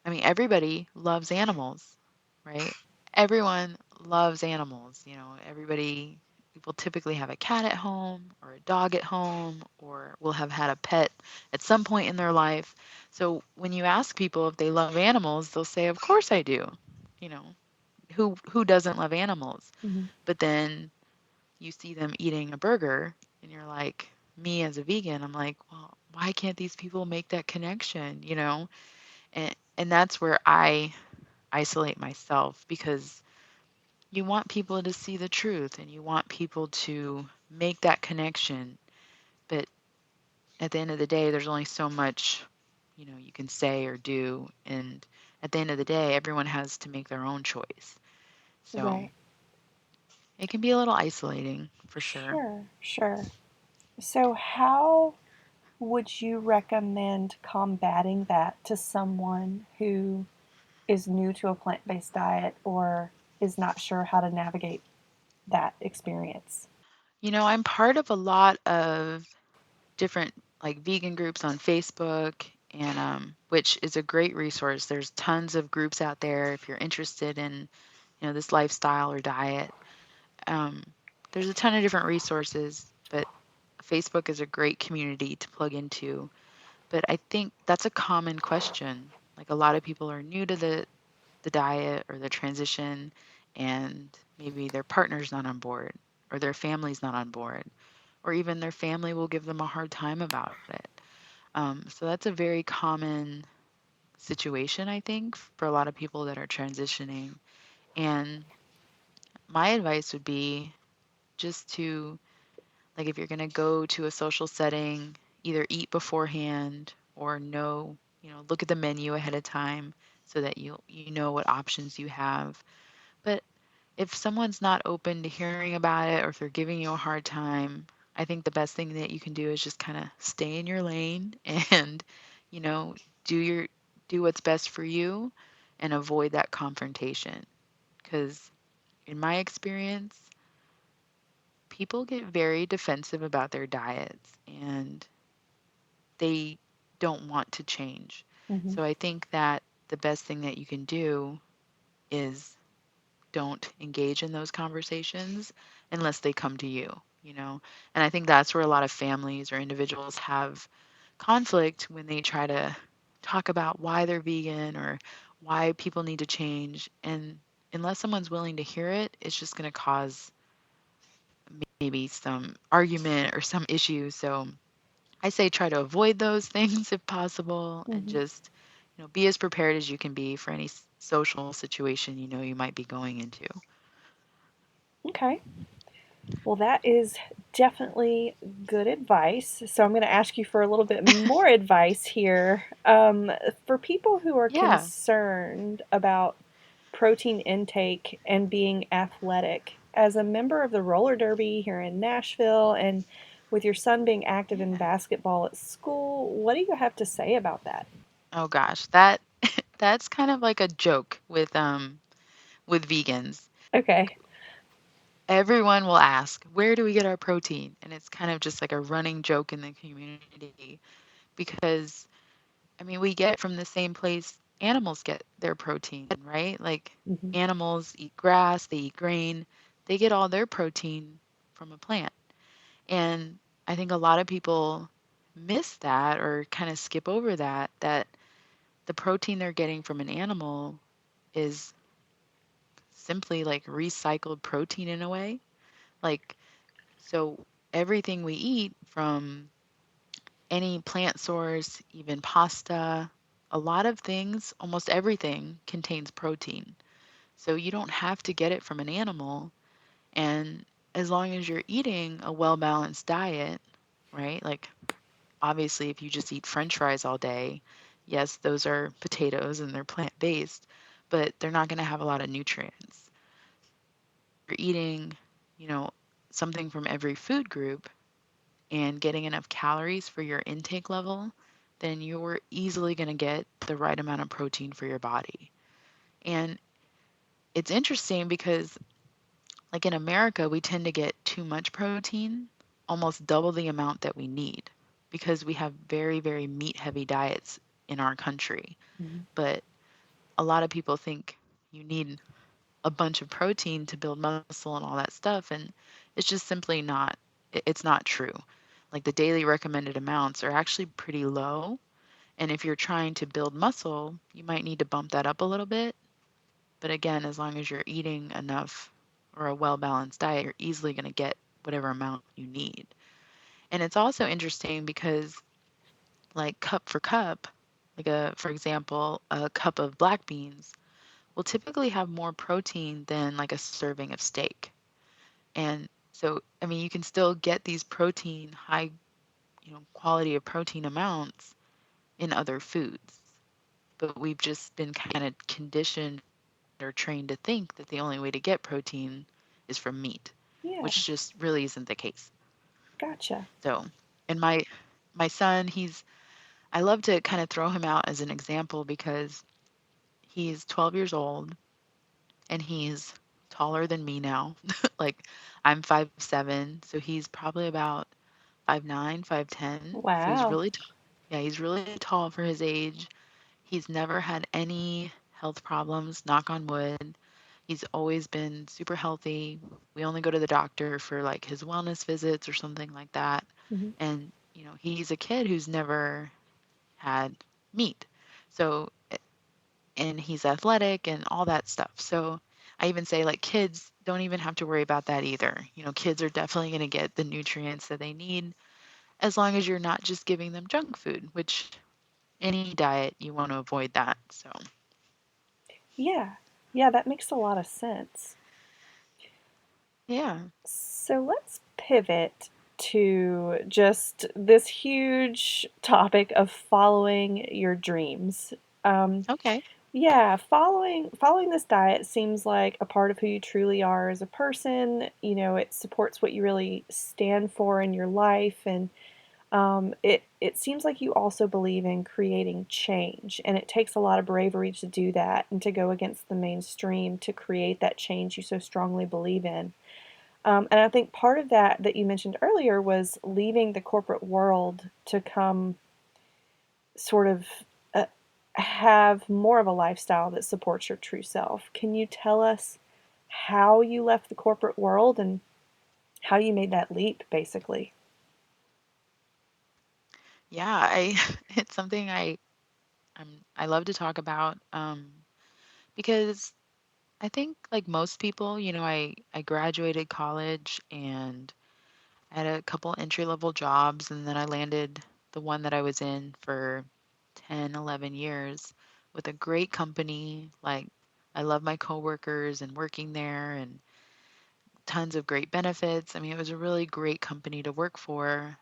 Speaker 3: I mean, everybody loves animals, right? Everyone loves animals. Everybody, people typically have a cat at home or a dog at home or will have had a pet at some point in their life. So when you ask people if they love animals, they'll say, "Of course I do." You know, who doesn't love animals?
Speaker 1: Mhm.
Speaker 3: But then you see them eating a burger and you're like, me as a vegan, I'm like, well, why can't these people make that connection? And that's where I isolate myself because you want people to see the truth and you want people to make that connection. But at the end of the day, there's only so much, you can say or do. And at the end of the day, everyone has to make their own choice. So
Speaker 1: Right.
Speaker 3: it can be a little isolating for sure.
Speaker 1: Sure, sure. So, how would you recommend combating that to someone who is new to a plant based diet or is not sure how to navigate that experience?
Speaker 3: I'm part of a lot of different like vegan groups on Facebook and which is a great resource. There's tons of groups out there if you're interested in, this lifestyle or diet. Um, there's a ton of different resources, but Facebook is a great community to plug into. But I think that's a common question. Like a lot of people are new to the diet or the transition, and maybe their partner's not on board or their family's not on board, or even their family will give them a hard time about it. So that's a very common situation, I think, for a lot of people that are transitioning. And my advice would be just to, like, if you're going to go to a social setting, either eat beforehand or know, look at the menu ahead of time so that you know what options you have. But if someone's not open to hearing about it or if they're giving you a hard time, I think the best thing that you can do is just kind of stay in your lane and, you know, do your do what's best for you and avoid that confrontation. Because in my experience, people get very defensive about their diets and they don't want to change.
Speaker 1: Hmm.
Speaker 3: So I think that the best thing that you can do is don't engage in those conversations unless they come to you. And I think that's where a lot of families or individuals have conflict when they try to talk about why they're vegan or why people need to change. And unless someone's willing to hear it, it's just going to cause maybe some argument or some issue. So I say try to avoid those things if possible and
Speaker 1: Hmm.
Speaker 3: just be as prepared as you can be for any social situation you might be going into.
Speaker 1: Okay. Well, that is definitely good advice. So, I'm going to ask you for a little bit more advice here. For people who are
Speaker 3: Yeah.
Speaker 1: concerned about protein intake and being athletic, as a member of the roller derby here in Nashville and with your son being active in
Speaker 3: Yeah.
Speaker 1: basketball at school, what do you have to say about that?
Speaker 3: Oh gosh, that's kind of like a joke with vegans.
Speaker 1: Okay.
Speaker 3: Everyone will ask, "Where do we get our protein?" And it's kind of just like a running joke in the community because I mean, we get it from the same place animals get their protein, right? Like
Speaker 1: Hmm.
Speaker 3: animals eat grass, they eat grain, they get all their protein from a plant. And I think a lot of people miss that or kind of skip over that the protein they're getting from an animal is simply like recycled protein in a way. Like, so everything we eat, from any plant source, even pasta, a lot of things, almost everything contains protein. So you don't have to get it from an animal. And as long as you're eating a well balanced diet, right? Like, obviously, if you just eat french fries all day, yes, those are potatoes and they're plant based, but they're not going to have a lot of nutrients. You're eating, you know, something from every food group and getting enough calories for your intake level, then you're easily going to get the right amount of protein for your body. And it's interesting because, like in America, we tend to get too much protein, almost double the amount that we need, because we have very, very meat heavy diets in our country.
Speaker 1: Mhm.
Speaker 3: But a lot of people think you need a bunch of protein to build muscle and all that stuff. And it's just simply not, it's not true. Like the daily recommended amounts are actually pretty low. And if you're trying to build muscle, you might need to bump that up a little bit. But again, as long as you're eating enough or a well balanced diet, you're easily going to get whatever amount you need. And it's also interesting because, like cup for cup, for example, a cup of black beans will typically have more protein than like a serving of steak. And so, I mean, you can still get these protein, high, quality of protein amounts in other foods. But we've just been kind of conditioned or trained to think that the only way to get protein is from meat, which
Speaker 1: Yeah,
Speaker 3: just really isn't the case.
Speaker 1: gotcha.
Speaker 3: So, and my son, I love to kind of throw him out as an example because he's 12 years old and he's taller than me now. Like I'm 5'7", so he's probably about 5'9", 5'10". So he's
Speaker 1: Wow.
Speaker 3: really yeah, he's really tall for his age. He's never had any health problems, knock on wood. He's always been super healthy. We only go to the doctor for like his wellness visits or something like that.
Speaker 1: Hmm.
Speaker 3: And, he's a kid who's never had meat. So, and he's athletic and all that stuff. So, I even say like kids don't even have to worry about that either. Kids are definitely going to get the nutrients that they need as long as you're not just giving them junk food, which any diet you want to avoid that. So,
Speaker 1: Yeah, yeah, that makes a lot of sense.
Speaker 3: yeah.
Speaker 1: So let's pivot to just this huge topic of following your dreams. Um,
Speaker 3: Okay.
Speaker 1: yeah, following this diet seems like a part of who you truly are as a person. You know, it supports what you really stand for in your life, and it seems like you also believe in creating change, and it takes a lot of bravery to do that and to go against the mainstream to create that change you so strongly believe in. And I think part of that you mentioned earlier was leaving the corporate world to come sort of uh, have more of a lifestyle that supports your true self. Can you tell us how you left the corporate world and how you made that leap, basically?
Speaker 3: Yeah, it's something I love to talk about because I think like most people, I graduated college and I had a couple entry level jobs and then I landed the one that I was in for 10, 11 years with a great company. Like I love my coworkers and working there and tons of great benefits. I mean, it was a really great company to work for,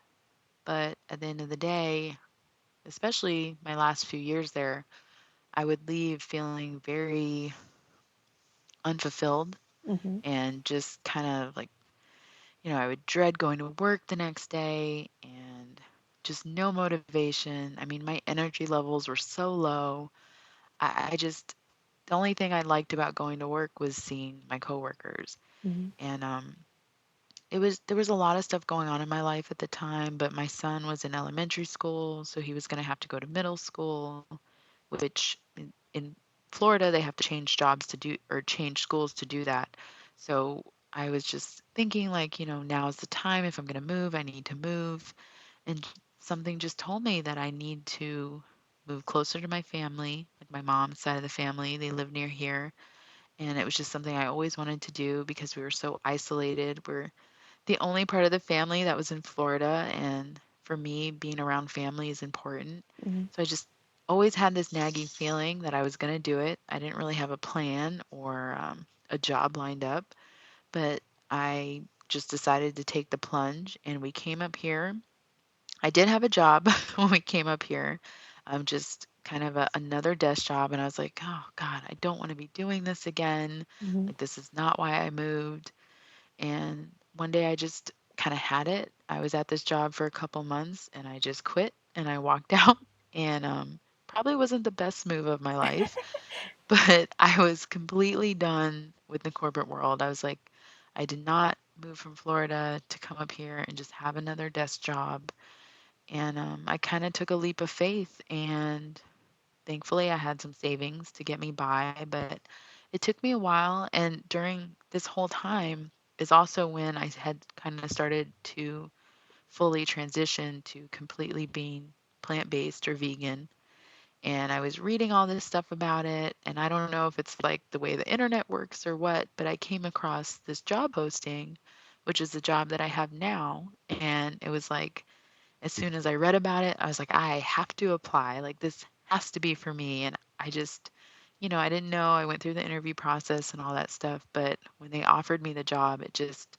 Speaker 3: but at the end of the day, especially my last few years there, I would leave feeling very unfulfilled
Speaker 1: Mm-hmm.
Speaker 3: and just kind of like, I would dread going to work the next day and just no motivation. I mean, my energy levels were so low. I just, the only thing I liked about going to work was seeing my coworkers.
Speaker 1: Mm-hmm.
Speaker 3: And there was a lot of stuff going on in my life at the time, but my son was in elementary school, so he was going to have to go to middle school, which in Florida they have to change jobs to do or change schools to do that. So I was just thinking like, now is the time. If I'm going to move, I need to move. And something just told me that I need to move closer to my family, like my mom's side of the family. They live near here. And it was just something I always wanted to do because we were so isolated. We're the only part of the family that was in Florida, and for me, being around family is important.
Speaker 1: Mhm.
Speaker 3: So I just always had this nagging feeling that I was going to do it. I didn't really have a plan or a job lined up, but I just decided to take the plunge, and we came up here. I did have a job when we came up here, just kind of another desk job, and I was like, oh God, I don't want to be doing this again.
Speaker 1: Mhm.
Speaker 3: Like, this is not why I moved. And one day I just kind of had it. I was at this job for a couple months and I just quit and I walked out. And probably wasn't the best move of my life, but I was completely done with the corporate world. I was like, I did not move from Florida to come up here and just have another desk job. And I kind of took a leap of faith, and thankfully I had some savings to get me by, but it took me a while. And during this whole time is also when I had kind of started to fully transition to completely being plant-based or vegan. And I was reading all this stuff about it, and I don't know if it's like the way the internet works or what, but I came across this job posting, which is the job that I have now. And it was like, as soon as I read about it, I was like, I have to apply. Like, this has to be for me. And I just, I didn't know. I went through the interview process and all that stuff. But when they offered me the job, it just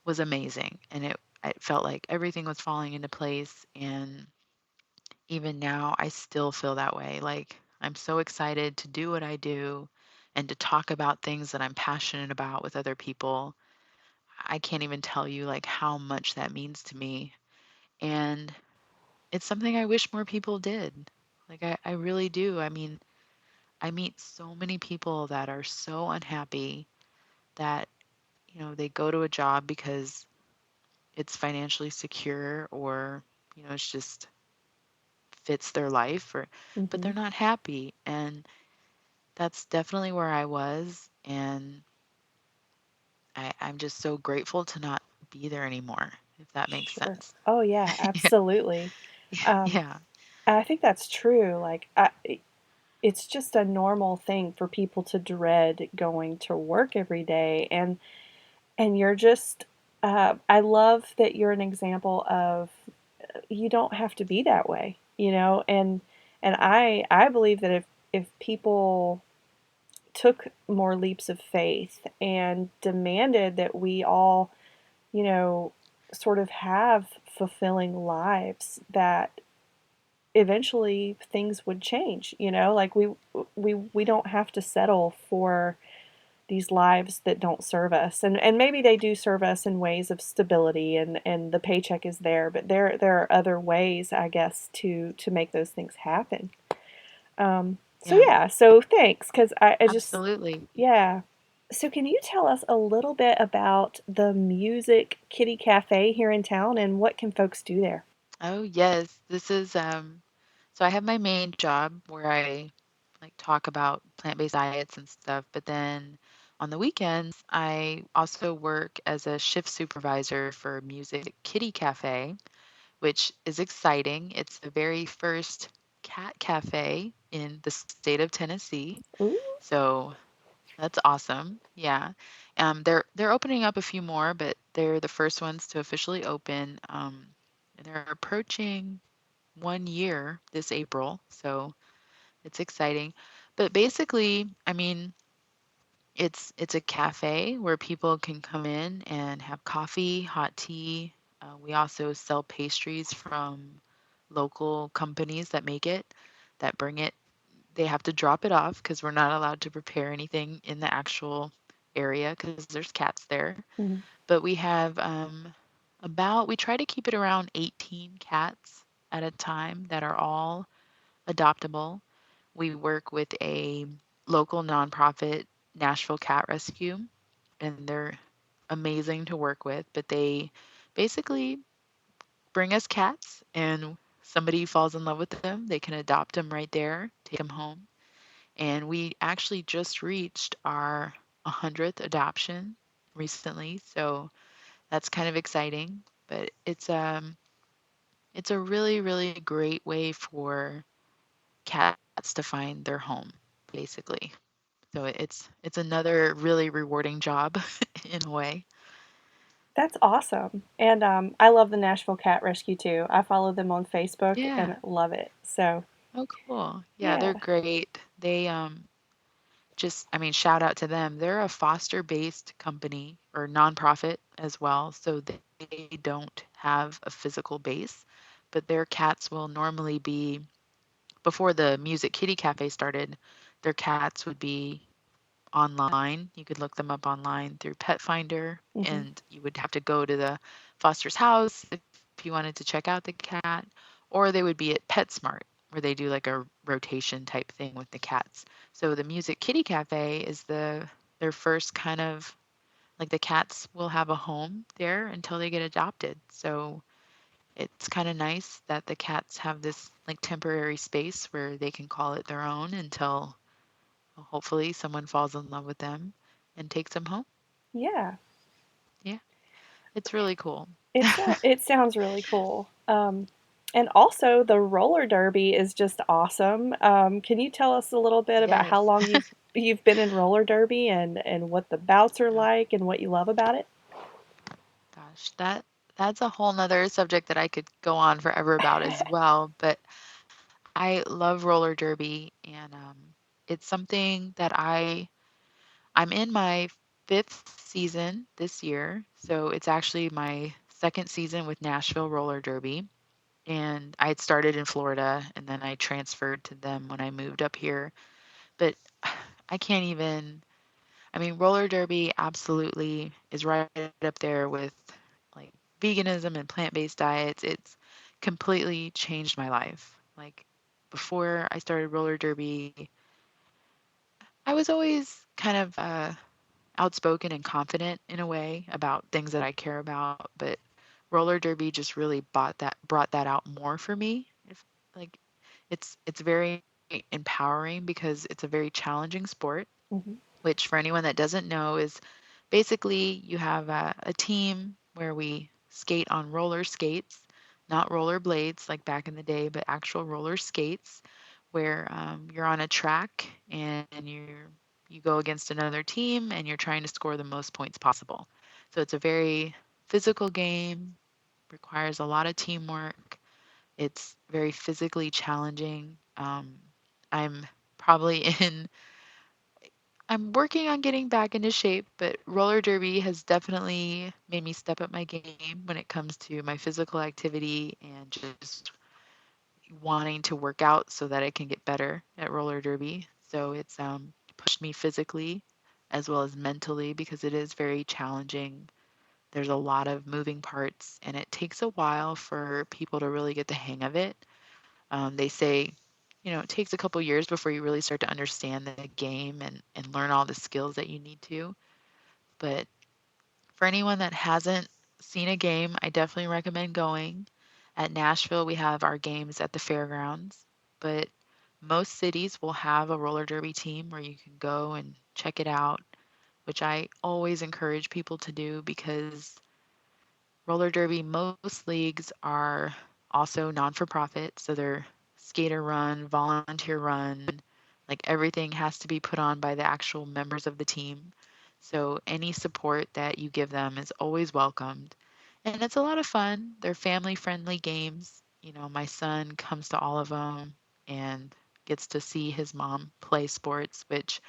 Speaker 3: was amazing. And it felt like everything was falling into place. And even now, I still feel that way. Like, I'm so excited to do what I do and to talk about things that I'm passionate about with other people. I can't even tell you like how much that means to me. And it's something I wish more people did. Like, I really do. I mean, I meet so many people that are so unhappy that, they go to a job because it's financially secure, or, it's just fits their life, or but they're
Speaker 1: Mhm.
Speaker 3: not happy. And that's definitely where I was. And I'm just so grateful to not be there anymore, if that makes
Speaker 1: Sure.
Speaker 3: sense.
Speaker 1: Oh, yeah, absolutely. Um,
Speaker 3: Yeah.
Speaker 1: and I think that's true. Like, it's just a normal thing for people to dread going to work every day, and you're just. I love that you're an example of you don't have to be that way, and I believe that if people took more leaps of faith and demanded that we all, you know, sort of have fulfilling lives, that eventually things would change, like we don't have to settle for these lives that don't serve us, and maybe they do serve us in ways of stability, and the paycheck is there, but there are other ways, I guess, to make those things happen. So
Speaker 3: Yeah,
Speaker 1: yeah, so thanks, because I just,
Speaker 3: absolutely.
Speaker 1: yeah. So can you tell us a little bit about the Music Kitty Cafe here in town, and what can folks do there?
Speaker 3: Oh, yes. This is so I have my main job where I like talk about plant-based diets and stuff, but then on the weekends I also work as a shift supervisor for Music Kitty Cafe, which is exciting. It's the very first cat cafe in the state of Tennessee.
Speaker 1: Ooh.
Speaker 3: So that's awesome. Yeah. They're opening up a few more, but they're the first ones to officially open. And they're approaching 1 year this April, so it's exciting. But basically, I mean, it's a cafe where people can come in and have coffee, hot tea. We also sell pastries from local companies that make it, that bring it. They have to drop it off because we're not allowed to prepare anything in the actual area because there's cats there.
Speaker 1: Mhm.
Speaker 3: But we have we try to keep it around 18 cats at a time that are all adoptable. We work with a local nonprofit, Nashville Cat Rescue, and they're amazing to work with. But they basically bring us cats, and somebody falls in love with them, they can adopt them right there, take them home. And we actually just reached our 100th adoption recently, so that's kind of exciting. But it's a really, really great way for cats to find their home, basically. So it's another really rewarding job in a way.
Speaker 1: That's awesome. And I love the Nashville Cat Rescue too. I follow them on Facebook
Speaker 3: Yeah.
Speaker 1: and love it. So,
Speaker 3: Oh, cool. Yeah, they're
Speaker 1: yeah.
Speaker 3: great. They just, I mean, shout out to them. They're a foster-based company or nonprofit as well, so they don't have a physical base, but their cats will normally be, before the Music Kitty Cafe started, their cats would be online. You could look them up online through Pet Finder,
Speaker 1: Hmm.
Speaker 3: and you would have to go to the foster's house if you wanted to check out the cat, or they would be at PetSmart, where they do like a rotation type thing with the cats. So the Music Kitty Cafe is their first kind of, like, the cats will have a home there until they get adopted. So it's kind of nice that the cats have this like temporary space where they can call it their own until, well, hopefully someone falls in love with them and takes them home.
Speaker 1: Yeah.
Speaker 3: Yeah, it's really cool.
Speaker 1: It sounds really cool. And also the roller derby is just awesome. Can you tell us a little bit about how
Speaker 3: Yes.
Speaker 1: long you've been in roller derby and what the bouts are
Speaker 3: Oh,
Speaker 1: like and what you love about it?
Speaker 3: gosh, that's a whole nother subject that I could go on forever about as well. But I love roller derby, and it's something that I'm in my fifth season this year. So it's actually my second season with Nashville Roller Derby. And I had started in Florida and then I transferred to them when I moved up here. But I can't even, I mean, roller derby absolutely is right up there with like veganism and plant-based diets. It's completely changed my life. Like, before I started roller derby, I was always kind of outspoken and confident in a way about things that I care about, but roller derby just really brought that out more for me. If, like, it's very empowering because it's a very challenging sport,
Speaker 1: Hmm.
Speaker 3: which for anyone that doesn't know is basically you have a team where we skate on roller skates, not roller blades like back in the day, but actual roller skates, where you're on a track and you go against another team and you're trying to score the most points possible. So it's a very physical game, requires a lot of teamwork. It's very physically challenging. I'm probably in I'm working on getting back into shape, but roller derby has definitely made me step up my game when it comes to my physical activity and just wanting to work out so that I can get better at roller derby. So it's pushed me physically as well as mentally because it is very challenging. There's a lot of moving parts, and it takes a while for people to really get the hang of it. They say, it takes a couple years before you really start to understand the game and learn all the skills that you need to. But for anyone that hasn't seen a game, I definitely recommend going. At Nashville, we have our games at the fairgrounds, but most cities will have a roller derby team where you can go and check it out, which I always encourage people to do because roller derby, most leagues are also non for profit. So they're skater run, volunteer run, like everything has to be put on by the actual members of the team. So any support that you give them is always welcomed. And it's a lot of fun. They're family friendly games. My son comes to all of them and gets to see his mom play sports, which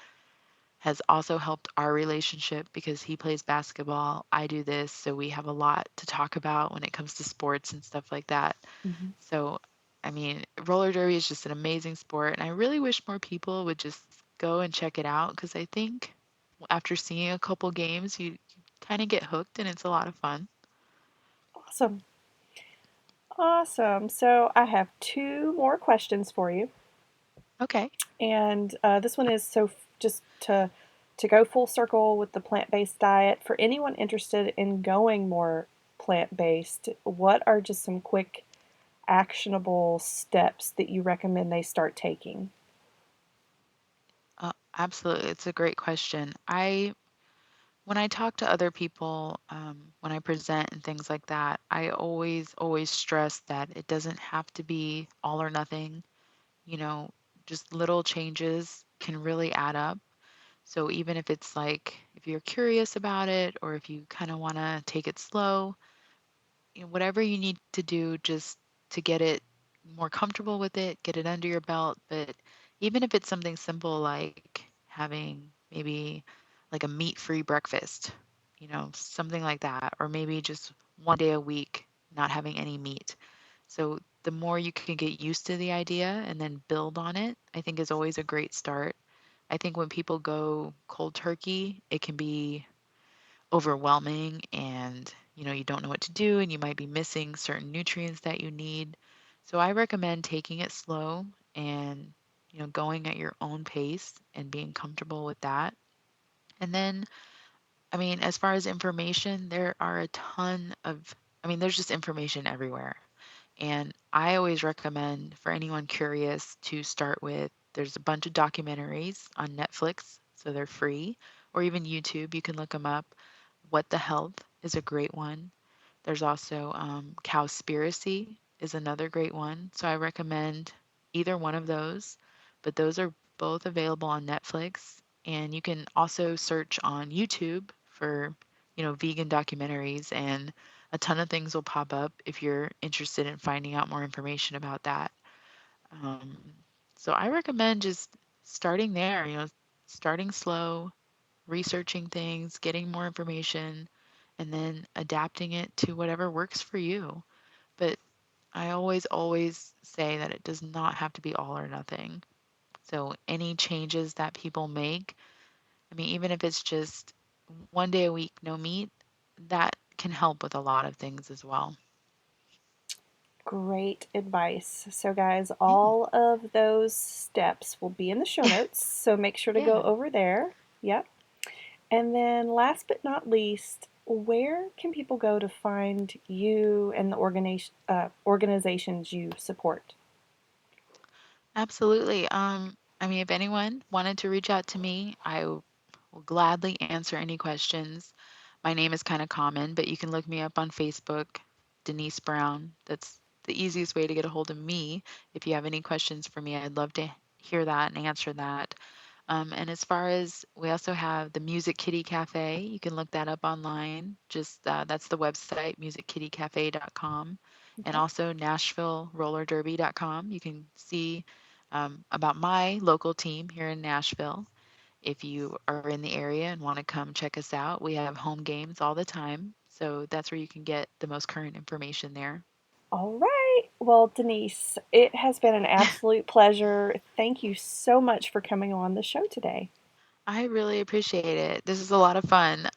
Speaker 3: has also helped our relationship because he plays basketball. I do this. So we have a lot to talk about when it comes to sports and stuff like that.
Speaker 1: Hmm.
Speaker 3: So, I mean, roller derby is just an amazing sport. And I really wish more people would just go and check it out because I think after seeing a couple games, you kind of get hooked and it's a lot of fun.
Speaker 1: Awesome. Awesome. So I have two more questions for you.
Speaker 3: Okay.
Speaker 1: And this one is just to go full circle with the plant-based diet. For anyone interested in going more plant-based, what are just some quick actionable steps that you recommend they start taking?
Speaker 3: Absolutely. It's a great question. When I talk to other people, when I present and things like that, I always stress that it doesn't have to be all or nothing. You know, just little changes can really add up. So even if it's like, if you're curious about it or if you kind of want to take it slow, whatever you need to do just to get it more comfortable with it, get it under your belt. But even if it's something simple like having maybe like a meat-free breakfast, something like that, or maybe just one day a week not having any meat. So the more you can get used to the idea and then build on it, I think is always a great start. I think when people go cold turkey, it can be overwhelming and you don't know what to do and you might be missing certain nutrients that you need. So I recommend taking it slow and going at your own pace and being comfortable with that. And then I mean, as far as information, there are a ton of there's just information everywhere. And I always recommend for anyone curious to start with, there's a bunch of documentaries on Netflix, so they're free, or even YouTube, you can look them up. What the Health is a great one. There's also Cowspiracy is another great one. So I recommend either one of those, but those are both available on Netflix. And you can also search on YouTube for, vegan documentaries, and a ton of things will pop up if you're interested in finding out more information about that. Um, so I recommend just starting there, starting slow, researching things, getting more information, and then adapting it to whatever works for you. But I always say that it does not have to be all or nothing. So any changes that people make, even if it's just one day a week, no meat, that can help with a lot of things as well.
Speaker 1: Great advice. So, guys,
Speaker 3: Yeah.
Speaker 1: all of those steps will be in the show notes. So, make sure to go
Speaker 3: Yeah.
Speaker 1: over there. Yep. And then, last but not least, where can people go to find you and the organizations you support?
Speaker 3: Absolutely. If anyone wanted to reach out to me, will gladly answer any questions. My name is kind of common, but you can look me up on Facebook, Denise Brown. That's the easiest way to get a hold of me. If you have any questions for me, I'd love to hear that and answer that. And as far as we also have the Music Kitty Cafe, you can look that up online. Just that's the website, musickittycafe.com, and
Speaker 1: Okay.
Speaker 3: also NashvilleRollerDerby.com. You can see about my local team here in Nashville. If you are in the area and want to come check us out, we have home games all the time. So that's where you can get the most current information there.
Speaker 1: All right. Well, Denise, it has been an absolute pleasure. Thank you so much for coming on the show today.
Speaker 3: I really appreciate it. This is a lot of fun.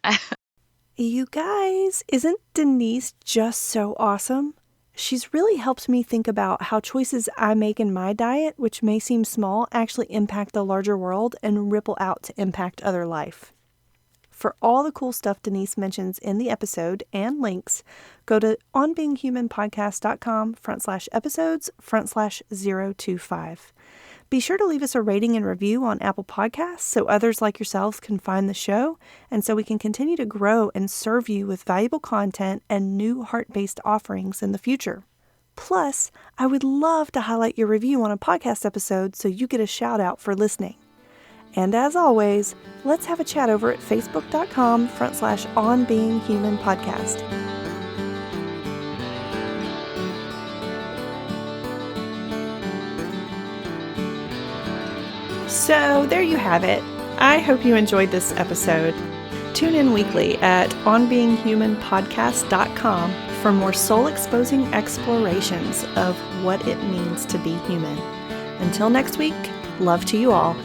Speaker 1: You guys, isn't Denise just so awesome? She's really helped me think about how choices I make in my diet, which may seem small, actually impact the larger world and ripple out to impact other life. For all the cool stuff Denise mentions in the episode and links, go to onbeinghuman.podcast.com/episodes/025. Be sure to leave us a rating and review on Apple Podcasts so others like yourselves can find the show and so we can continue to grow and serve you with valuable content and new heart-based offerings in the future. Plus, I would love to highlight your review on a podcast episode so you get a shout out for listening. And as always, let's have a chat over at facebook.com/onbeinghumanpodcast. So there you have it. I hope you enjoyed this episode. Tune in weekly at onbeinghumanpodcast.com for more soul-exposing explorations of what it means to be human. Until next week, love to you all.